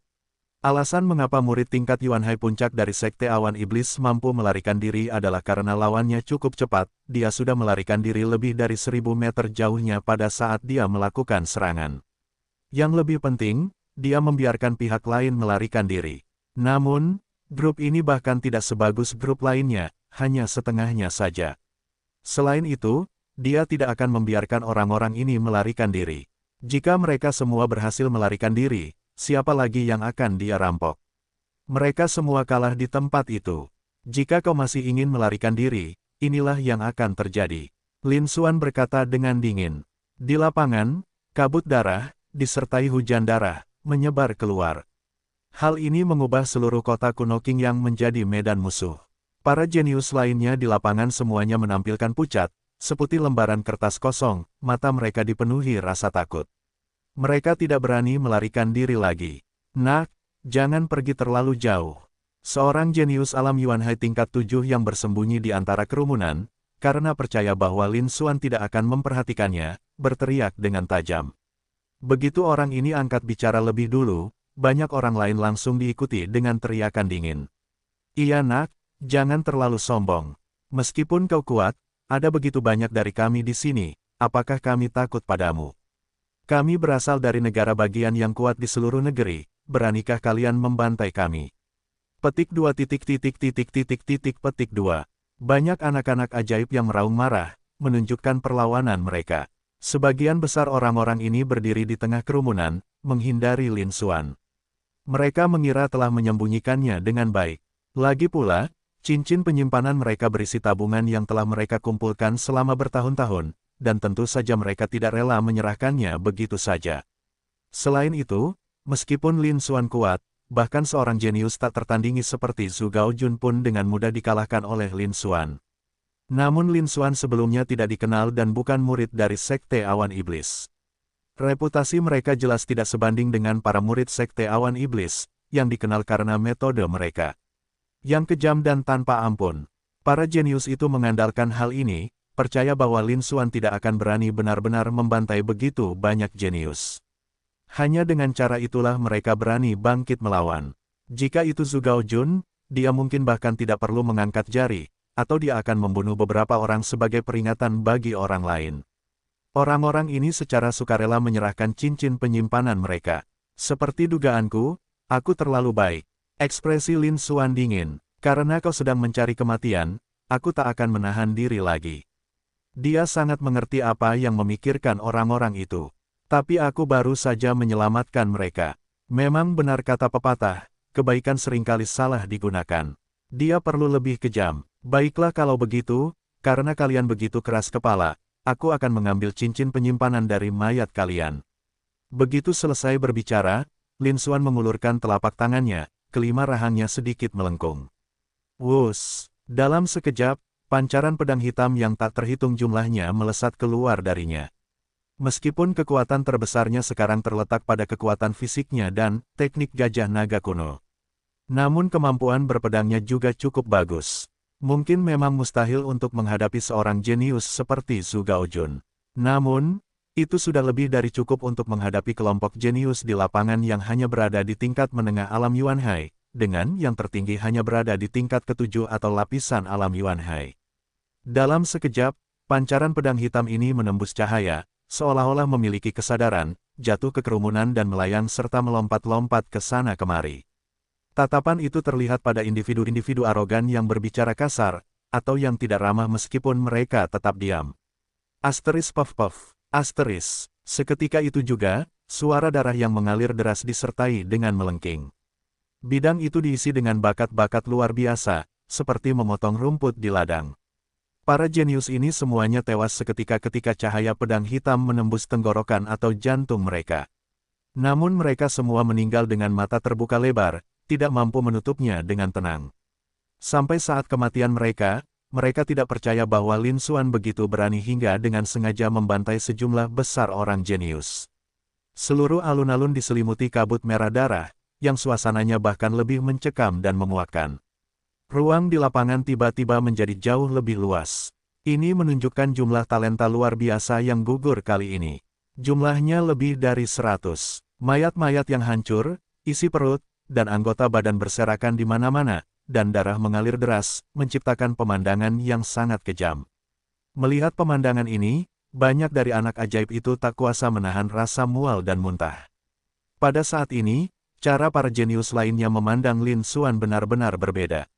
Alasan mengapa murid tingkat Yuanhai Puncak dari Sekte Awan Iblis mampu melarikan diri adalah karena lawannya cukup cepat, dia sudah melarikan diri lebih dari 1000 meter jauhnya pada saat dia melakukan serangan. Yang lebih penting, dia membiarkan pihak lain melarikan diri. Namun, grup ini bahkan tidak sebagus grup lainnya, hanya setengahnya saja. Selain itu, dia tidak akan membiarkan orang-orang ini melarikan diri. Jika mereka semua berhasil melarikan diri, siapa lagi yang akan dia rampok? Mereka semua kalah di tempat itu. Jika kau masih ingin melarikan diri, inilah yang akan terjadi. Lin Xuan berkata dengan dingin. Di lapangan, kabut darah, disertai hujan darah, menyebar keluar. Hal ini mengubah seluruh kota kuno Qingyang menjadi medan musuh. Para jenius lainnya di lapangan semuanya menampilkan pucat, seperti lembaran kertas kosong, mata mereka dipenuhi rasa takut. Mereka tidak berani melarikan diri lagi. Nak, jangan pergi terlalu jauh. Seorang jenius alam Yuanhai tingkat 7 yang bersembunyi di antara kerumunan, karena percaya bahwa Lin Xuan tidak akan memperhatikannya, berteriak dengan tajam. Begitu orang ini angkat bicara lebih dulu, banyak orang lain langsung diikuti dengan teriakan dingin. Iya nak, jangan terlalu sombong. Meskipun kau kuat, ada begitu banyak dari kami di sini, apakah kami takut padamu? Kami berasal dari negara bagian yang kuat di seluruh negeri, beranikah kalian membantai kami? Petik 2 petik 2. Banyak anak-anak ajaib yang meraung marah, menunjukkan perlawanan mereka. Sebagian besar orang-orang ini berdiri di tengah kerumunan, menghindari Lin Xuan. Mereka mengira telah menyembunyikannya dengan baik. Lagi pula, cincin penyimpanan mereka berisi tabungan yang telah mereka kumpulkan selama bertahun-tahun, dan tentu saja mereka tidak rela menyerahkannya begitu saja. Selain itu, meskipun Lin Xuan kuat, bahkan seorang jenius tak tertandingi seperti Zhu Gaojun pun dengan mudah dikalahkan oleh Lin Xuan. Namun Lin Xuan sebelumnya tidak dikenal dan bukan murid dari Sekte Awan Iblis. Reputasi mereka jelas tidak sebanding dengan para murid Sekte Awan Iblis, yang dikenal karena metode mereka yang kejam dan tanpa ampun. Para jenius itu mengandalkan hal ini, percaya bahwa Lin Xuan tidak akan berani benar-benar membantai begitu banyak jenius. Hanya dengan cara itulah mereka berani bangkit melawan. Jika itu Zhu Gaojun, dia mungkin bahkan tidak perlu mengangkat jari, atau dia akan membunuh beberapa orang sebagai peringatan bagi orang lain. Orang-orang ini secara sukarela menyerahkan cincin penyimpanan mereka. Seperti dugaanku, aku terlalu baik. Ekspresi Lin Xuan dingin. Karena kau sedang mencari kematian, aku tak akan menahan diri lagi. Dia sangat mengerti apa yang memikirkan orang-orang itu. Tapi aku baru saja menyelamatkan mereka. Memang benar kata pepatah, kebaikan seringkali salah digunakan. Dia perlu lebih kejam. Baiklah kalau begitu, karena kalian begitu keras kepala, aku akan mengambil cincin penyimpanan dari mayat kalian. Begitu selesai berbicara, Lin Xuan mengulurkan telapak tangannya, kelima rahangnya sedikit melengkung. Wus! Dalam sekejap, pancaran pedang hitam yang tak terhitung jumlahnya melesat keluar darinya. Meskipun kekuatan terbesarnya sekarang terletak pada kekuatan fisiknya dan teknik gajah naga kuno. Namun kemampuan berpedangnya juga cukup bagus. Mungkin memang mustahil untuk menghadapi seorang jenius seperti Zhu Gaojun. Namun, itu sudah lebih dari cukup untuk menghadapi kelompok jenius di lapangan yang hanya berada di tingkat menengah alam Yuanhai, dengan yang tertinggi hanya berada di tingkat ketujuh atau lapisan alam Yuanhai. Dalam sekejap, pancaran pedang hitam ini menembus cahaya, seolah-olah memiliki kesadaran, jatuh ke kerumunan dan melayang serta melompat-lompat ke sana kemari. Tatapan itu terlihat pada individu-individu arogan yang berbicara kasar, atau yang tidak ramah meskipun mereka tetap diam. Asteris puff puff, asteris. Seketika itu juga, suara darah yang mengalir deras disertai dengan melengking. Bidang itu diisi dengan bakat-bakat luar biasa, seperti memotong rumput di ladang. Para jenius ini semuanya tewas seketika ketika cahaya pedang hitam menembus tenggorokan atau jantung mereka. Namun mereka semua meninggal dengan mata terbuka lebar, tidak mampu menutupnya dengan tenang. Sampai saat kematian mereka tidak percaya bahwa Lin Xuan begitu berani hingga dengan sengaja membantai sejumlah besar orang jenius. Seluruh alun-alun diselimuti kabut merah darah, yang suasananya bahkan lebih mencekam dan memuakkan. Ruang di lapangan tiba-tiba menjadi jauh lebih luas. Ini menunjukkan jumlah talenta luar biasa yang gugur kali ini. Jumlahnya lebih dari 100. Mayat-mayat yang hancur, isi perut, dan anggota badan berserakan di mana-mana, dan darah mengalir deras, menciptakan pemandangan yang sangat kejam. Melihat pemandangan ini, banyak dari anak ajaib itu tak kuasa menahan rasa mual dan muntah. Pada saat ini, cara para jenius lainnya memandang Lin Xuan benar-benar berbeda.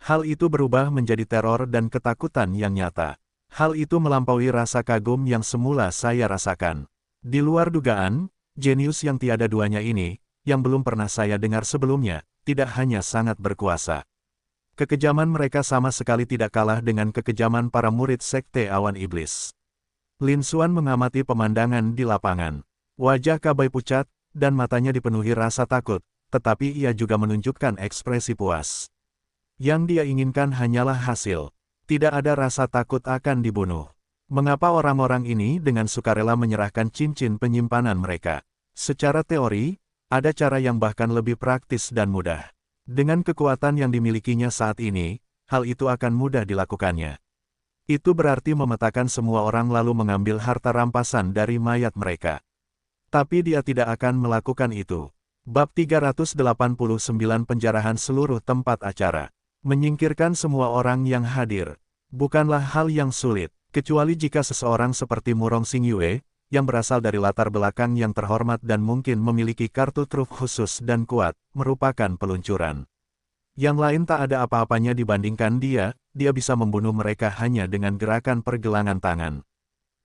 Hal itu berubah menjadi teror dan ketakutan yang nyata. Hal itu melampaui rasa kagum yang semula saya rasakan. Di luar dugaan, jenius yang tiada duanya ini, yang belum pernah saya dengar sebelumnya, tidak hanya sangat berkuasa. Kekejaman mereka sama sekali tidak kalah dengan kekejaman para murid Sekte Awan Iblis. Lin Xuan mengamati pemandangan di lapangan. Wajah Kabai pucat, dan matanya dipenuhi rasa takut, tetapi ia juga menunjukkan ekspresi puas. Yang dia inginkan hanyalah hasil. Tidak ada rasa takut akan dibunuh. Mengapa orang-orang ini dengan sukarela menyerahkan cincin penyimpanan mereka? Secara teori, ada cara yang bahkan lebih praktis dan mudah. Dengan kekuatan yang dimilikinya saat ini, hal itu akan mudah dilakukannya. Itu berarti memetakan semua orang lalu mengambil harta rampasan dari mayat mereka. Tapi dia tidak akan melakukan itu. Bab 389 Penjarahan seluruh tempat acara. Menyingkirkan semua orang yang hadir. Bukanlah hal yang sulit, kecuali jika seseorang seperti Murong Xingyue, yang berasal dari latar belakang yang terhormat dan mungkin memiliki kartu truf khusus dan kuat, merupakan peluncuran. Yang lain tak ada apa-apanya dibandingkan dia bisa membunuh mereka hanya dengan gerakan pergelangan tangan.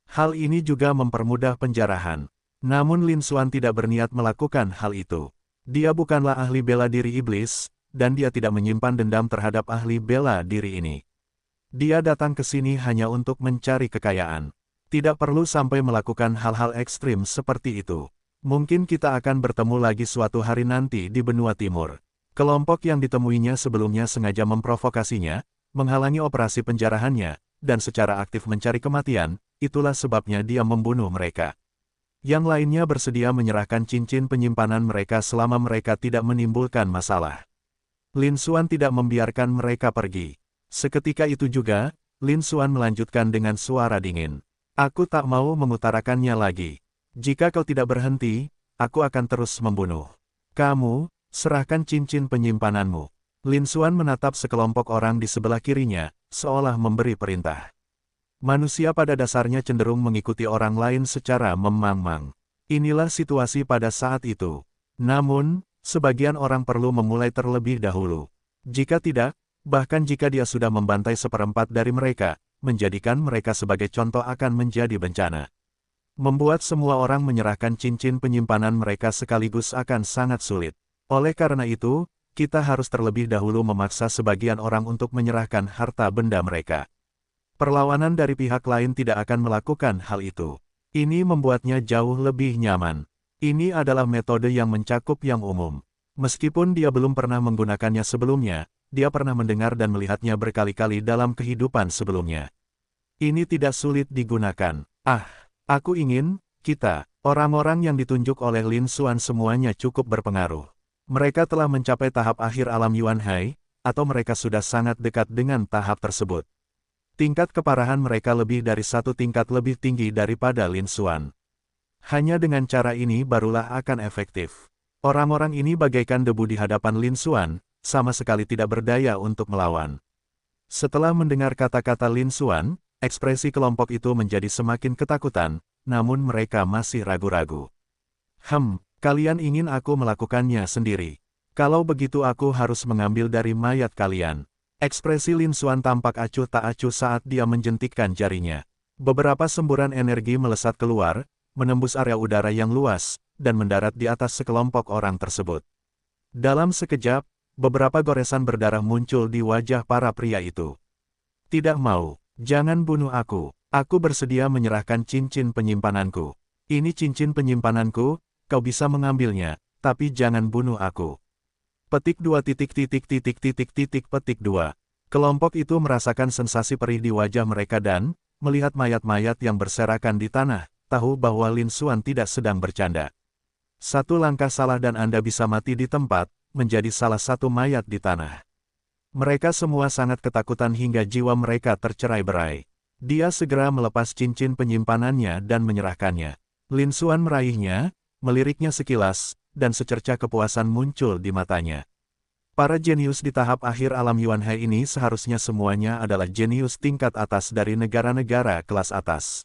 Hal ini juga mempermudah penjarahan. Namun Lin Xuan tidak berniat melakukan hal itu. Dia bukanlah ahli bela diri iblis, dan dia tidak menyimpan dendam terhadap ahli bela diri ini. Dia datang ke sini hanya untuk mencari kekayaan. Tidak perlu sampai melakukan hal-hal ekstrim seperti itu. Mungkin kita akan bertemu lagi suatu hari nanti di benua timur. Kelompok yang ditemuinya sebelumnya sengaja memprovokasinya, menghalangi operasi penjarahannya, dan secara aktif mencari kematian, itulah sebabnya dia membunuh mereka. Yang lainnya bersedia menyerahkan cincin penyimpanan mereka selama mereka tidak menimbulkan masalah. Lin Xuan tidak membiarkan mereka pergi. Seketika itu juga, Lin Xuan melanjutkan dengan suara dingin. Aku tak mau mengutarakannya lagi. Jika kau tidak berhenti, aku akan terus membunuh. Kamu, serahkan cincin penyimpananmu. Lin Xuan menatap sekelompok orang di sebelah kirinya, seolah memberi perintah. Manusia pada dasarnya cenderung mengikuti orang lain secara memang-mang. Inilah situasi pada saat itu. Namun, sebagian orang perlu memulai terlebih dahulu. Jika tidak, bahkan jika dia sudah membantai seperempat dari mereka, menjadikan mereka sebagai contoh akan menjadi bencana. Membuat semua orang menyerahkan cincin penyimpanan mereka sekaligus akan sangat sulit. Oleh karena itu, kita harus terlebih dahulu memaksa sebagian orang untuk menyerahkan harta benda mereka. Perlawanan dari pihak lain tidak akan melakukan hal itu. Ini membuatnya jauh lebih nyaman. Ini adalah metode yang mencakup yang umum. Meskipun dia belum pernah menggunakannya sebelumnya, dia pernah mendengar dan melihatnya berkali-kali dalam kehidupan sebelumnya. Ini tidak sulit digunakan. Aku ingin, orang-orang yang ditunjuk oleh Lin Xuan semuanya cukup berpengaruh. Mereka telah mencapai tahap akhir alam Yuan Hai, atau mereka sudah sangat dekat dengan tahap tersebut. Tingkat keparahan mereka lebih dari satu tingkat lebih tinggi daripada Lin Xuan. Hanya dengan cara ini barulah akan efektif. Orang-orang ini bagaikan debu di hadapan Lin Xuan, sama sekali tidak berdaya untuk melawan. Setelah mendengar kata-kata Lin Xuan, ekspresi kelompok itu menjadi semakin ketakutan, namun mereka masih ragu-ragu. Kalian ingin aku melakukannya sendiri. Kalau begitu aku harus mengambil dari mayat kalian. Ekspresi Lin Xuan tampak acuh tak acuh saat dia menjentikkan jarinya. Beberapa semburan energi melesat keluar, menembus area udara yang luas, dan mendarat di atas sekelompok orang tersebut. Dalam sekejap, beberapa goresan berdarah muncul di wajah para pria itu. Tidak mau, jangan bunuh aku. Aku bersedia menyerahkan cincin penyimpananku. Ini cincin penyimpananku, kau bisa mengambilnya, tapi jangan bunuh aku. Petik 2. Petik 2. Kelompok itu merasakan sensasi perih di wajah mereka dan, melihat mayat-mayat yang berserakan di tanah, tahu bahwa Lin Xuan tidak sedang bercanda. Satu langkah salah dan Anda bisa mati di tempat, menjadi salah satu mayat di tanah. Mereka semua sangat ketakutan hingga jiwa mereka tercerai-berai. Dia segera melepas cincin penyimpanannya dan menyerahkannya. Lin Xuan meraihnya, meliriknya sekilas, dan secercah kepuasan muncul di matanya. Para jenius di tahap akhir alam Yuan Hai ini seharusnya semuanya adalah jenius tingkat atas dari negara-negara kelas atas.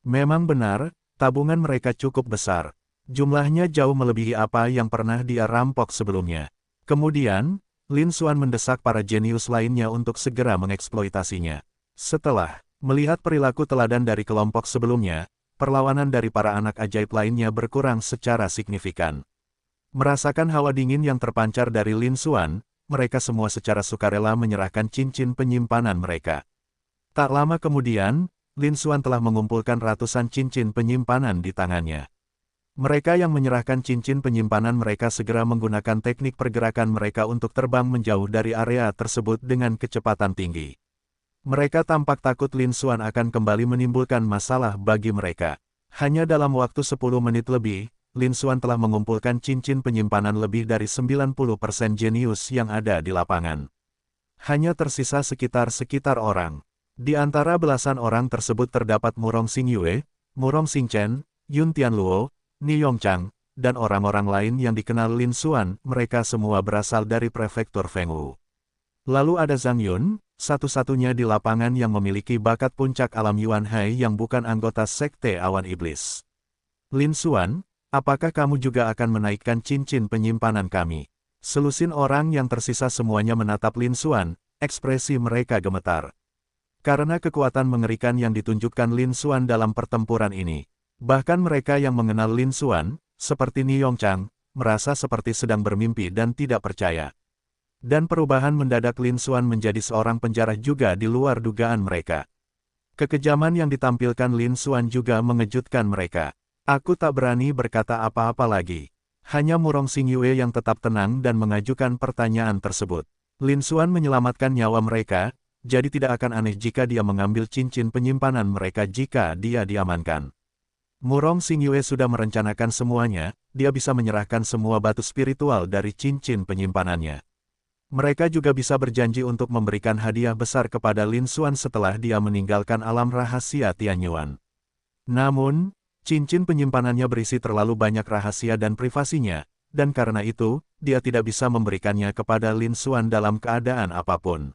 Memang benar, tabungan mereka cukup besar. Jumlahnya jauh melebihi apa yang pernah dia rampok sebelumnya. Kemudian, Lin Xuan mendesak para jenius lainnya untuk segera mengeksploitasinya. Setelah melihat perilaku teladan dari kelompok sebelumnya, perlawanan dari para anak ajaib lainnya berkurang secara signifikan. Merasakan hawa dingin yang terpancar dari Lin Xuan, mereka semua secara sukarela menyerahkan cincin penyimpanan mereka. Tak lama kemudian, Lin Xuan telah mengumpulkan ratusan cincin penyimpanan di tangannya. Mereka yang menyerahkan cincin penyimpanan mereka segera menggunakan teknik pergerakan mereka untuk terbang menjauh dari area tersebut dengan kecepatan tinggi. Mereka tampak takut Lin Xuan akan kembali menimbulkan masalah bagi mereka. Hanya dalam waktu 10 menit lebih, Lin Xuan telah mengumpulkan cincin penyimpanan lebih dari 90% jenius yang ada di lapangan. Hanya tersisa sekitar orang. Di antara belasan orang tersebut terdapat Murong Xingyue, Murong Xingchen, Yun Tianluo, Ni Yongchang, dan orang-orang lain yang dikenal Lin Xuan, mereka semua berasal dari prefektur Fengwu. Lalu ada Zhang Yun, satu-satunya di lapangan yang memiliki bakat puncak alam Yuan Hai yang bukan anggota Sekte Awan Iblis. Lin Xuan, apakah kamu juga akan menaikkan cincin penyimpanan kami? Selusin orang yang tersisa semuanya menatap Lin Xuan, ekspresi mereka gemetar. Karena kekuatan mengerikan yang ditunjukkan Lin Xuan dalam pertempuran ini, bahkan mereka yang mengenal Lin Xuan, seperti Ni Yongchang, merasa seperti sedang bermimpi dan tidak percaya. Dan perubahan mendadak Lin Xuan menjadi seorang penjara juga di luar dugaan mereka. Kekejaman yang ditampilkan Lin Xuan juga mengejutkan mereka. Aku tak berani berkata apa-apa lagi. Hanya Murong Xingyue yang tetap tenang dan mengajukan pertanyaan tersebut. Lin Xuan menyelamatkan nyawa mereka, jadi tidak akan aneh jika dia mengambil cincin penyimpanan mereka jika dia diamankan. Murong Xingyue sudah merencanakan semuanya, dia bisa menyerahkan semua batu spiritual dari cincin penyimpanannya. Mereka juga bisa berjanji untuk memberikan hadiah besar kepada Lin Xuan setelah dia meninggalkan alam rahasia Tianyuan. Namun, cincin penyimpanannya berisi terlalu banyak rahasia dan privasinya, dan karena itu, dia tidak bisa memberikannya kepada Lin Xuan dalam keadaan apapun.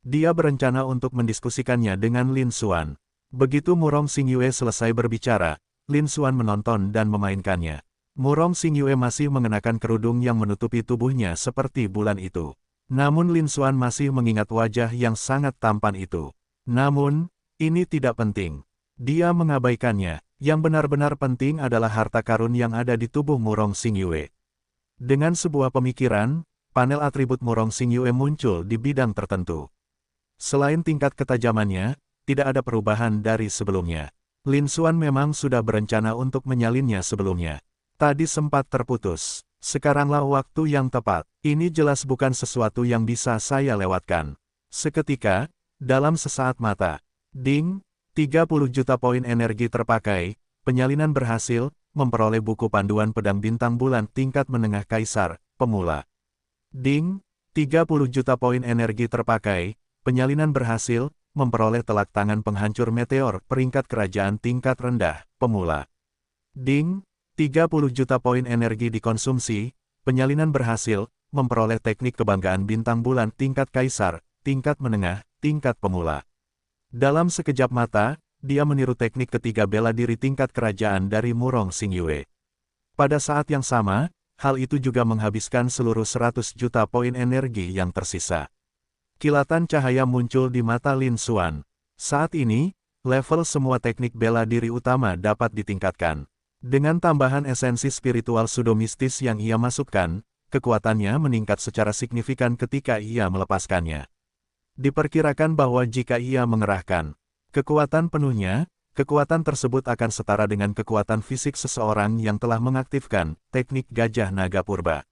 Dia berencana untuk mendiskusikannya dengan Lin Xuan. Begitu Murong Xingyue selesai berbicara, Lin Xuan menonton dan memainkannya. Murong Xingyue masih mengenakan kerudung yang menutupi tubuhnya seperti bulan itu. Namun Lin Xuan masih mengingat wajah yang sangat tampan itu. Namun, ini tidak penting. Dia mengabaikannya. Yang benar-benar penting adalah harta karun yang ada di tubuh Murong Xingyue. Dengan sebuah pemikiran, panel atribut Murong Xingyue muncul di bidang tertentu. Selain tingkat ketajamannya, tidak ada perubahan dari sebelumnya. Lin Xuan memang sudah berencana untuk menyalinnya sebelumnya. Tadi sempat terputus. Sekaranglah waktu yang tepat. Ini jelas bukan sesuatu yang bisa saya lewatkan. Seketika, dalam sesaat mata. Ding, 30 juta poin energi terpakai, penyalinan berhasil, memperoleh buku panduan pedang bintang bulan tingkat menengah kaisar, pemula. Ding, 30 juta poin energi terpakai, penyalinan berhasil, memperoleh telak tangan penghancur meteor peringkat kerajaan tingkat rendah, pemula. Ding, 30 juta poin energi dikonsumsi, penyalinan berhasil, memperoleh teknik kebanggaan bintang bulan tingkat kaisar, tingkat menengah, tingkat pemula. Dalam sekejap mata, dia meniru teknik ketiga bela diri tingkat kerajaan dari Murong Xingyue. Pada saat yang sama, hal itu juga menghabiskan seluruh 100 juta poin energi yang tersisa. Kilatan cahaya muncul di mata Lin Xuan. Saat ini, level semua teknik bela diri utama dapat ditingkatkan. Dengan tambahan esensi spiritual pseudo-mistis yang ia masukkan, kekuatannya meningkat secara signifikan ketika ia melepaskannya. Diperkirakan bahwa jika ia mengerahkan kekuatan penuhnya, kekuatan tersebut akan setara dengan kekuatan fisik seseorang yang telah mengaktifkan teknik gajah naga purba.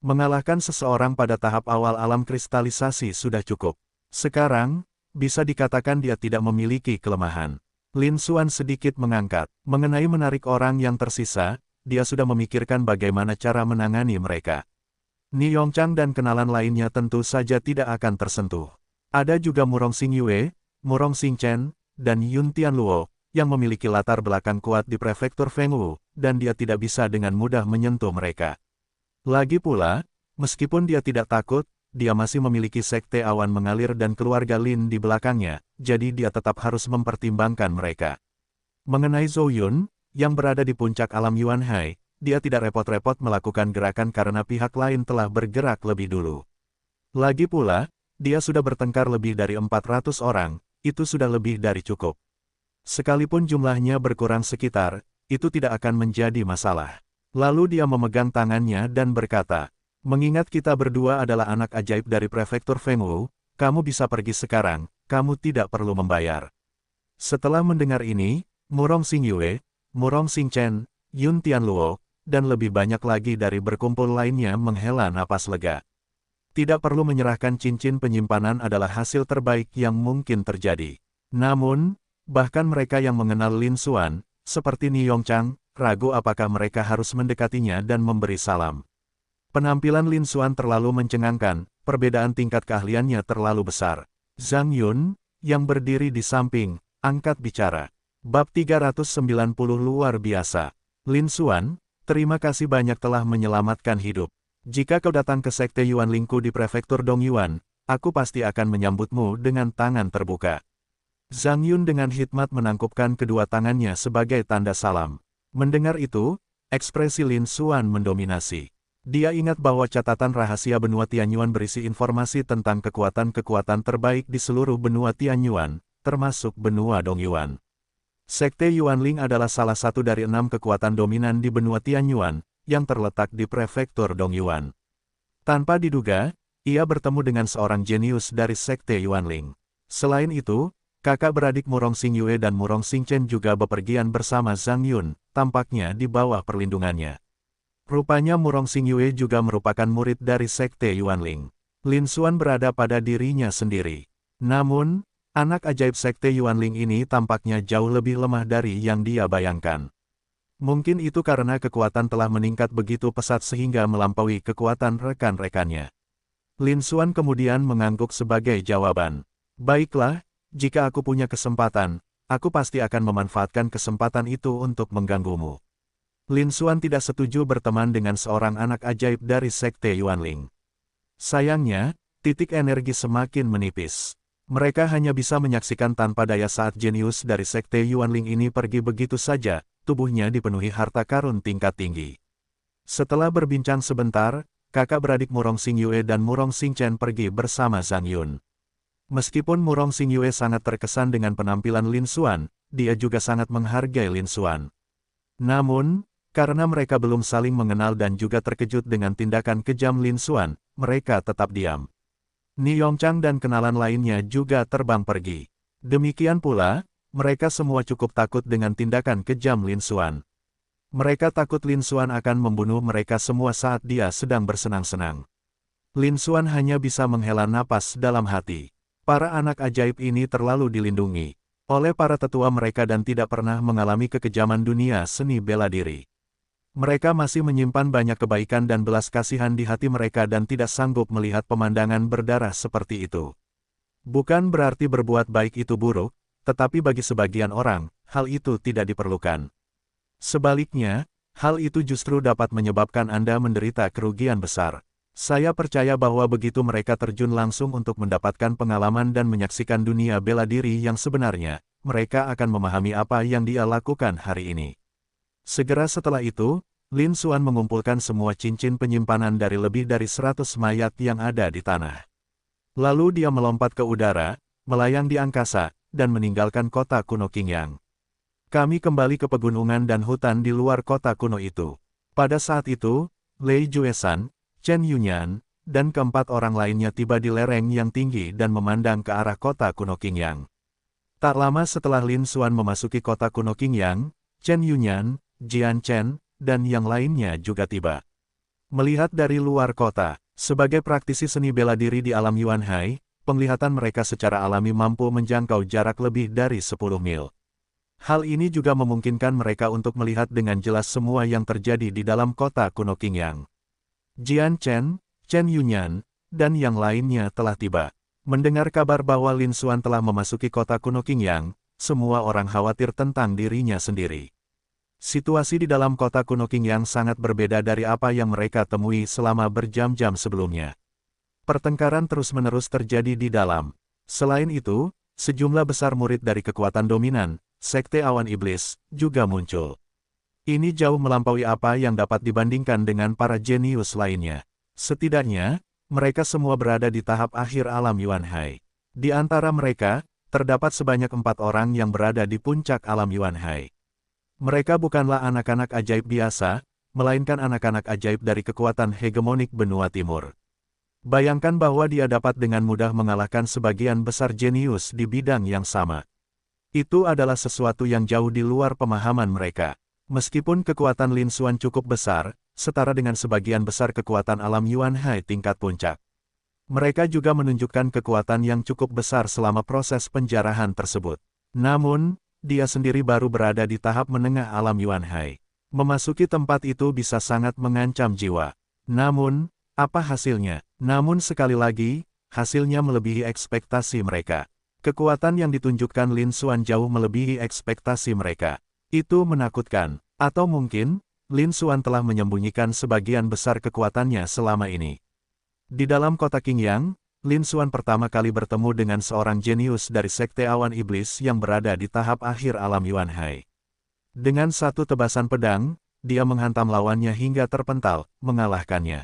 Mengalahkan seseorang pada tahap awal alam kristalisasi sudah cukup. Sekarang, bisa dikatakan dia tidak memiliki kelemahan. Lin Xuan sedikit mengangkat. Mengenai menarik orang yang tersisa, dia sudah memikirkan bagaimana cara menangani mereka. Ni Yongchang dan kenalan lainnya tentu saja tidak akan tersentuh. Ada juga Murong Xingyue, Murong Xingchen, dan Yun Tianluo, yang memiliki latar belakang kuat di prefektur Fengwu, dan dia tidak bisa dengan mudah menyentuh mereka. Lagi pula, meskipun dia tidak takut, dia masih memiliki sekte awan mengalir dan keluarga Lin di belakangnya, jadi dia tetap harus mempertimbangkan mereka. Mengenai Zhou Yun, yang berada di puncak alam Yuanhai, dia tidak repot-repot melakukan gerakan karena pihak lain telah bergerak lebih dulu. Lagi pula, dia sudah bertengkar lebih dari 400 orang, itu sudah lebih dari cukup. Sekalipun jumlahnya berkurang sekitar, itu tidak akan menjadi masalah. Lalu dia memegang tangannya dan berkata, mengingat kita berdua adalah anak ajaib dari prefektur Fengwu, kamu bisa pergi sekarang, kamu tidak perlu membayar. Setelah mendengar ini, Murong Xingyue, Murong Xingchen, Yun Tianluo, dan lebih banyak lagi dari berkumpul lainnya menghela napas lega. Tidak perlu menyerahkan cincin penyimpanan adalah hasil terbaik yang mungkin terjadi. Namun, bahkan mereka yang mengenal Lin Xuan, seperti Ni Yongchang, ragu apakah mereka harus mendekatinya dan memberi salam. Penampilan Lin Xuan terlalu mencengangkan, perbedaan tingkat keahliannya terlalu besar. Zhang Yun, yang berdiri di samping, angkat bicara. Bab 390 luar biasa. Lin Xuan, terima kasih banyak telah menyelamatkan hidup. Jika kau datang ke sekte Yuanlingku di prefektur Dongyuan, aku pasti akan menyambutmu dengan tangan terbuka. Zhang Yun dengan hikmat menangkupkan kedua tangannya sebagai tanda salam. Mendengar itu, ekspresi Lin Xuan mendominasi. Dia ingat bahwa catatan rahasia benua Tianyuan berisi informasi tentang kekuatan-kekuatan terbaik di seluruh benua Tianyuan, termasuk benua Dongyuan. Sekte Yuanling adalah salah satu dari 6 kekuatan dominan di benua Tianyuan, yang terletak di prefektur Dongyuan. Tanpa diduga, ia bertemu dengan seorang jenius dari sekte Yuanling. Selain itu, kakak beradik Murong Xingyue dan Murong Xingchen juga bepergian bersama Zhang Yun, tampaknya di bawah perlindungannya. Rupanya Murong Xingyue juga merupakan murid dari sekte Yuanling. Lin Xuan berada pada dirinya sendiri. Namun, anak ajaib sekte Yuanling ini tampaknya jauh lebih lemah dari yang dia bayangkan. Mungkin itu karena kekuatan telah meningkat begitu pesat sehingga melampaui kekuatan rekan-rekannya. Lin Xuan kemudian mengangguk sebagai jawaban. Baiklah, jika aku punya kesempatan, aku pasti akan memanfaatkan kesempatan itu untuk mengganggumu. Lin Xuan tidak setuju berteman dengan seorang anak ajaib dari sekte Yuanling. Sayangnya, titik energi semakin menipis. Mereka hanya bisa menyaksikan tanpa daya saat jenius dari sekte Yuanling ini pergi begitu saja, tubuhnya dipenuhi harta karun tingkat tinggi. Setelah berbincang sebentar, kakak beradik Murong Xingyue dan Murong Xingchen pergi bersama Zhang Yun. Meskipun Murong Xingyue sangat terkesan dengan penampilan Lin Xuan, dia juga sangat menghargai Lin Xuan. Namun, karena mereka belum saling mengenal dan juga terkejut dengan tindakan kejam Lin Xuan, mereka tetap diam. Ni Yongchang dan kenalan lainnya juga terbang pergi. Demikian pula, mereka semua cukup takut dengan tindakan kejam Lin Xuan. Mereka takut Lin Xuan akan membunuh mereka semua saat dia sedang bersenang-senang. Lin Xuan hanya bisa menghela napas dalam hati. Para anak ajaib ini terlalu dilindungi oleh para tetua mereka dan tidak pernah mengalami kekejaman dunia seni bela diri. Mereka masih menyimpan banyak kebaikan dan belas kasihan di hati mereka dan tidak sanggup melihat pemandangan berdarah seperti itu. Bukan berarti berbuat baik itu buruk, tetapi bagi sebagian orang, hal itu tidak diperlukan. Sebaliknya, hal itu justru dapat menyebabkan Anda menderita kerugian besar. Saya percaya bahwa begitu mereka terjun langsung untuk mendapatkan pengalaman dan menyaksikan dunia bela diri yang sebenarnya, mereka akan memahami apa yang dia lakukan hari ini. Segera setelah itu, Lin Xuan mengumpulkan semua cincin penyimpanan dari lebih dari 100 mayat yang ada di tanah. Lalu dia melompat ke udara, melayang di angkasa, dan meninggalkan kota kuno Qingyang. Kami kembali ke pegunungan dan hutan di luar kota kuno itu. Pada saat itu, Lei Juesan, Chen Yunyan, dan keempat orang lainnya tiba di lereng yang tinggi dan memandang ke arah kota kuno Qingyang. Tak lama setelah Lin Xuan memasuki kota kuno Qingyang, Chen Yunyan, Jian Chen, dan yang lainnya juga tiba. Melihat dari luar kota, sebagai praktisi seni bela diri di alam Yuanhai, penglihatan mereka secara alami mampu menjangkau jarak lebih dari 10 mil. Hal ini juga memungkinkan mereka untuk melihat dengan jelas semua yang terjadi di dalam kota kuno Qingyang. Jian Chen, Chen Yunyan, dan yang lainnya telah tiba. Mendengar kabar bahwa Lin Xuan telah memasuki kota kuno Qingyang, semua orang khawatir tentang dirinya sendiri. Situasi di dalam kota kuno Qingyang sangat berbeda dari apa yang mereka temui selama berjam-jam sebelumnya. Pertengkaran terus-menerus terjadi di dalam. Selain itu, sejumlah besar murid dari kekuatan dominan, Sekte Awan Iblis, juga muncul. Ini jauh melampaui apa yang dapat dibandingkan dengan para jenius lainnya. Setidaknya, mereka semua berada di tahap akhir alam Yuanhai. Di antara mereka, terdapat sebanyak 4 orang yang berada di puncak alam Yuanhai. Mereka bukanlah anak-anak ajaib biasa, melainkan anak-anak ajaib dari kekuatan hegemonik benua timur. Bayangkan bahwa dia dapat dengan mudah mengalahkan sebagian besar jenius di bidang yang sama. Itu adalah sesuatu yang jauh di luar pemahaman mereka. Meskipun kekuatan Lin Xuan cukup besar, setara dengan sebagian besar kekuatan alam Yuanhai tingkat puncak. Mereka juga menunjukkan kekuatan yang cukup besar selama proses penjarahan tersebut. Namun, dia sendiri baru berada di tahap menengah alam Yuanhai. Memasuki tempat itu bisa sangat mengancam jiwa. Namun, apa hasilnya? Namun sekali lagi, hasilnya melebihi ekspektasi mereka. Kekuatan yang ditunjukkan Lin Xuan jauh melebihi ekspektasi mereka. Itu menakutkan. Atau mungkin, Lin Xuan telah menyembunyikan sebagian besar kekuatannya selama ini. Di dalam kota Qingyang, Lin Xuan pertama kali bertemu dengan seorang jenius dari Sekte Awan Iblis yang berada di tahap akhir alam Yuanhai. Dengan satu tebasan pedang, dia menghantam lawannya hingga terpental, mengalahkannya.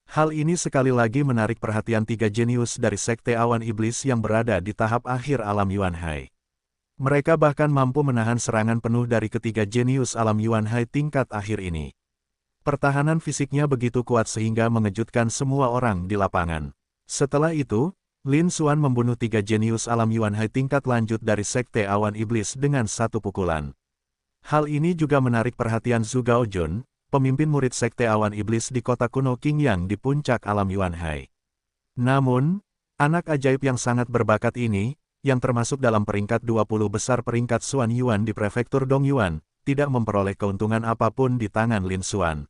Hal ini sekali lagi menarik perhatian 3 jenius dari Sekte Awan Iblis yang berada di tahap akhir alam Yuanhai. Mereka bahkan mampu menahan serangan penuh dari ketiga jenius alam Yuanhai tingkat akhir ini. Pertahanan fisiknya begitu kuat sehingga mengejutkan semua orang di lapangan. Setelah itu, Lin Xuan membunuh 3 jenius alam Yuanhai tingkat lanjut dari Sekte Awan Iblis dengan satu pukulan. Hal ini juga menarik perhatian Zhu Gaojun, pemimpin murid Sekte Awan Iblis di kota kuno Qingyang di puncak alam Yuanhai. Namun, anak ajaib yang sangat berbakat ini, yang termasuk dalam peringkat 20 besar peringkat Xuan Yuan di prefektur Dongyuan, tidak memperoleh keuntungan apapun di tangan Lin Xuan.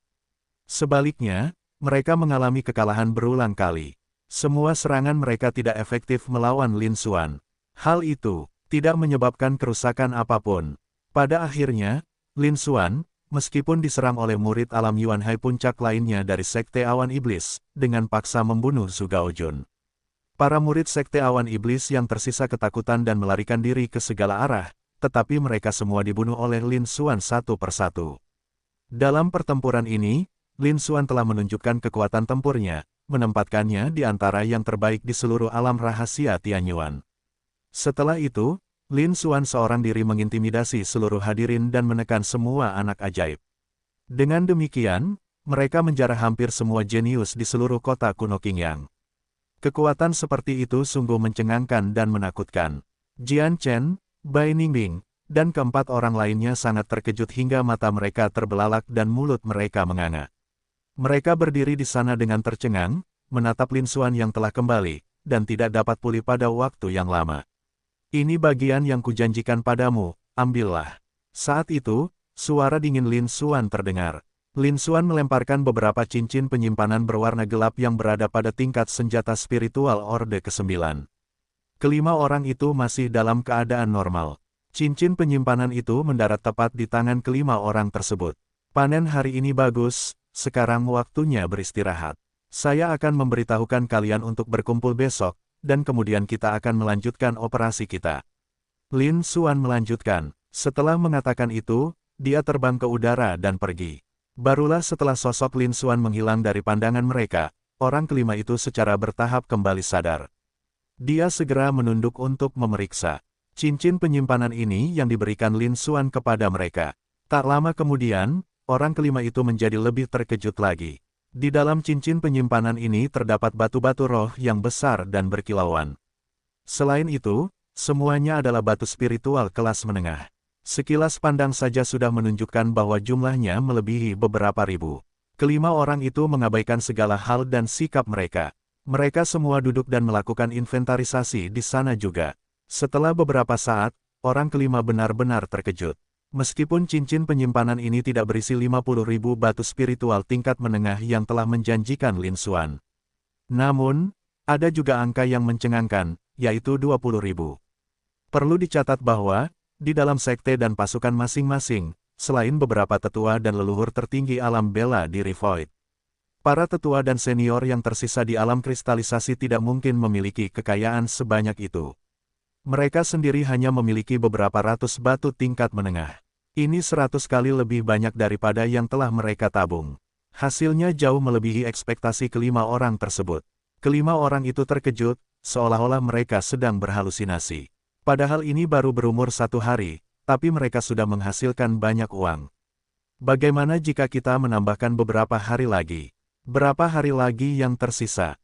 Sebaliknya, mereka mengalami kekalahan berulang kali. Semua serangan mereka tidak efektif melawan Lin Xuan. Hal itu tidak menyebabkan kerusakan apapun. Pada akhirnya, Lin Xuan, meskipun diserang oleh murid alam Yuanhai puncak lainnya dari Sekte Awan Iblis, dengan paksa membunuh Zhu Gaojun. Para murid Sekte Awan Iblis yang tersisa ketakutan dan melarikan diri ke segala arah, tetapi mereka semua dibunuh oleh Lin Xuan satu persatu. Dalam pertempuran ini, Lin Xuan telah menunjukkan kekuatan tempurnya, menempatkannya di antara yang terbaik di seluruh alam rahasia Tianyuan. Setelah itu, Lin Xuan seorang diri mengintimidasi seluruh hadirin dan menekan semua anak ajaib. Dengan demikian, mereka menjarah hampir semua jenius di seluruh kota kuno Qingyang. Kekuatan seperti itu sungguh mencengangkan dan menakutkan. Jian Chen, Bai Ningbing, dan keempat orang lainnya sangat terkejut hingga mata mereka terbelalak dan mulut mereka menganga. Mereka berdiri di sana dengan tercengang, menatap Lin Xuan yang telah kembali, dan tidak dapat pulih pada waktu yang lama. Ini bagian yang kujanjikan padamu, ambillah. Saat itu, suara dingin Lin Xuan terdengar. Lin Xuan melemparkan beberapa cincin penyimpanan berwarna gelap yang berada pada tingkat senjata spiritual Orde ke-9. Kelima orang itu masih dalam keadaan normal. Cincin penyimpanan itu mendarat tepat di tangan kelima orang tersebut. Panen hari ini bagus, sekarang waktunya beristirahat. Saya akan memberitahukan kalian untuk berkumpul besok, dan kemudian kita akan melanjutkan operasi kita. Lin Xuan melanjutkan. Setelah mengatakan itu, dia terbang ke udara dan pergi. Barulah setelah sosok Lin Xuan menghilang dari pandangan mereka, orang kelima itu secara bertahap kembali sadar. Dia segera menunduk untuk memeriksa cincin penyimpanan ini yang diberikan Lin Xuan kepada mereka. Tak lama kemudian, orang kelima itu menjadi lebih terkejut lagi. Di dalam cincin penyimpanan ini terdapat batu-batu roh yang besar dan berkilauan. Selain itu, semuanya adalah batu spiritual kelas menengah. Sekilas pandang saja sudah menunjukkan bahwa jumlahnya melebihi beberapa ribu. Kelima orang itu mengabaikan segala hal dan sikap mereka. Mereka semua duduk dan melakukan inventarisasi di sana juga. Setelah beberapa saat, orang kelima benar-benar terkejut. Meskipun cincin penyimpanan ini tidak berisi 50.000 batu spiritual tingkat menengah yang telah menjanjikan Lin Xuan. Namun, ada juga angka yang mencengangkan, yaitu 20.000. Perlu dicatat bahwa, di dalam sekte dan pasukan masing-masing, selain beberapa tetua dan leluhur tertinggi alam bela diri Void, para tetua dan senior yang tersisa di alam kristalisasi tidak mungkin memiliki kekayaan sebanyak itu. Mereka sendiri hanya memiliki beberapa ratus batu tingkat menengah. Ini 100 kali lebih banyak daripada yang telah mereka tabung. Hasilnya jauh melebihi ekspektasi kelima orang tersebut. Kelima orang itu terkejut, seolah-olah mereka sedang berhalusinasi. Padahal ini baru berumur 1 hari, tapi mereka sudah menghasilkan banyak uang. Bagaimana jika kita menambahkan beberapa hari lagi? Berapa hari lagi yang tersisa?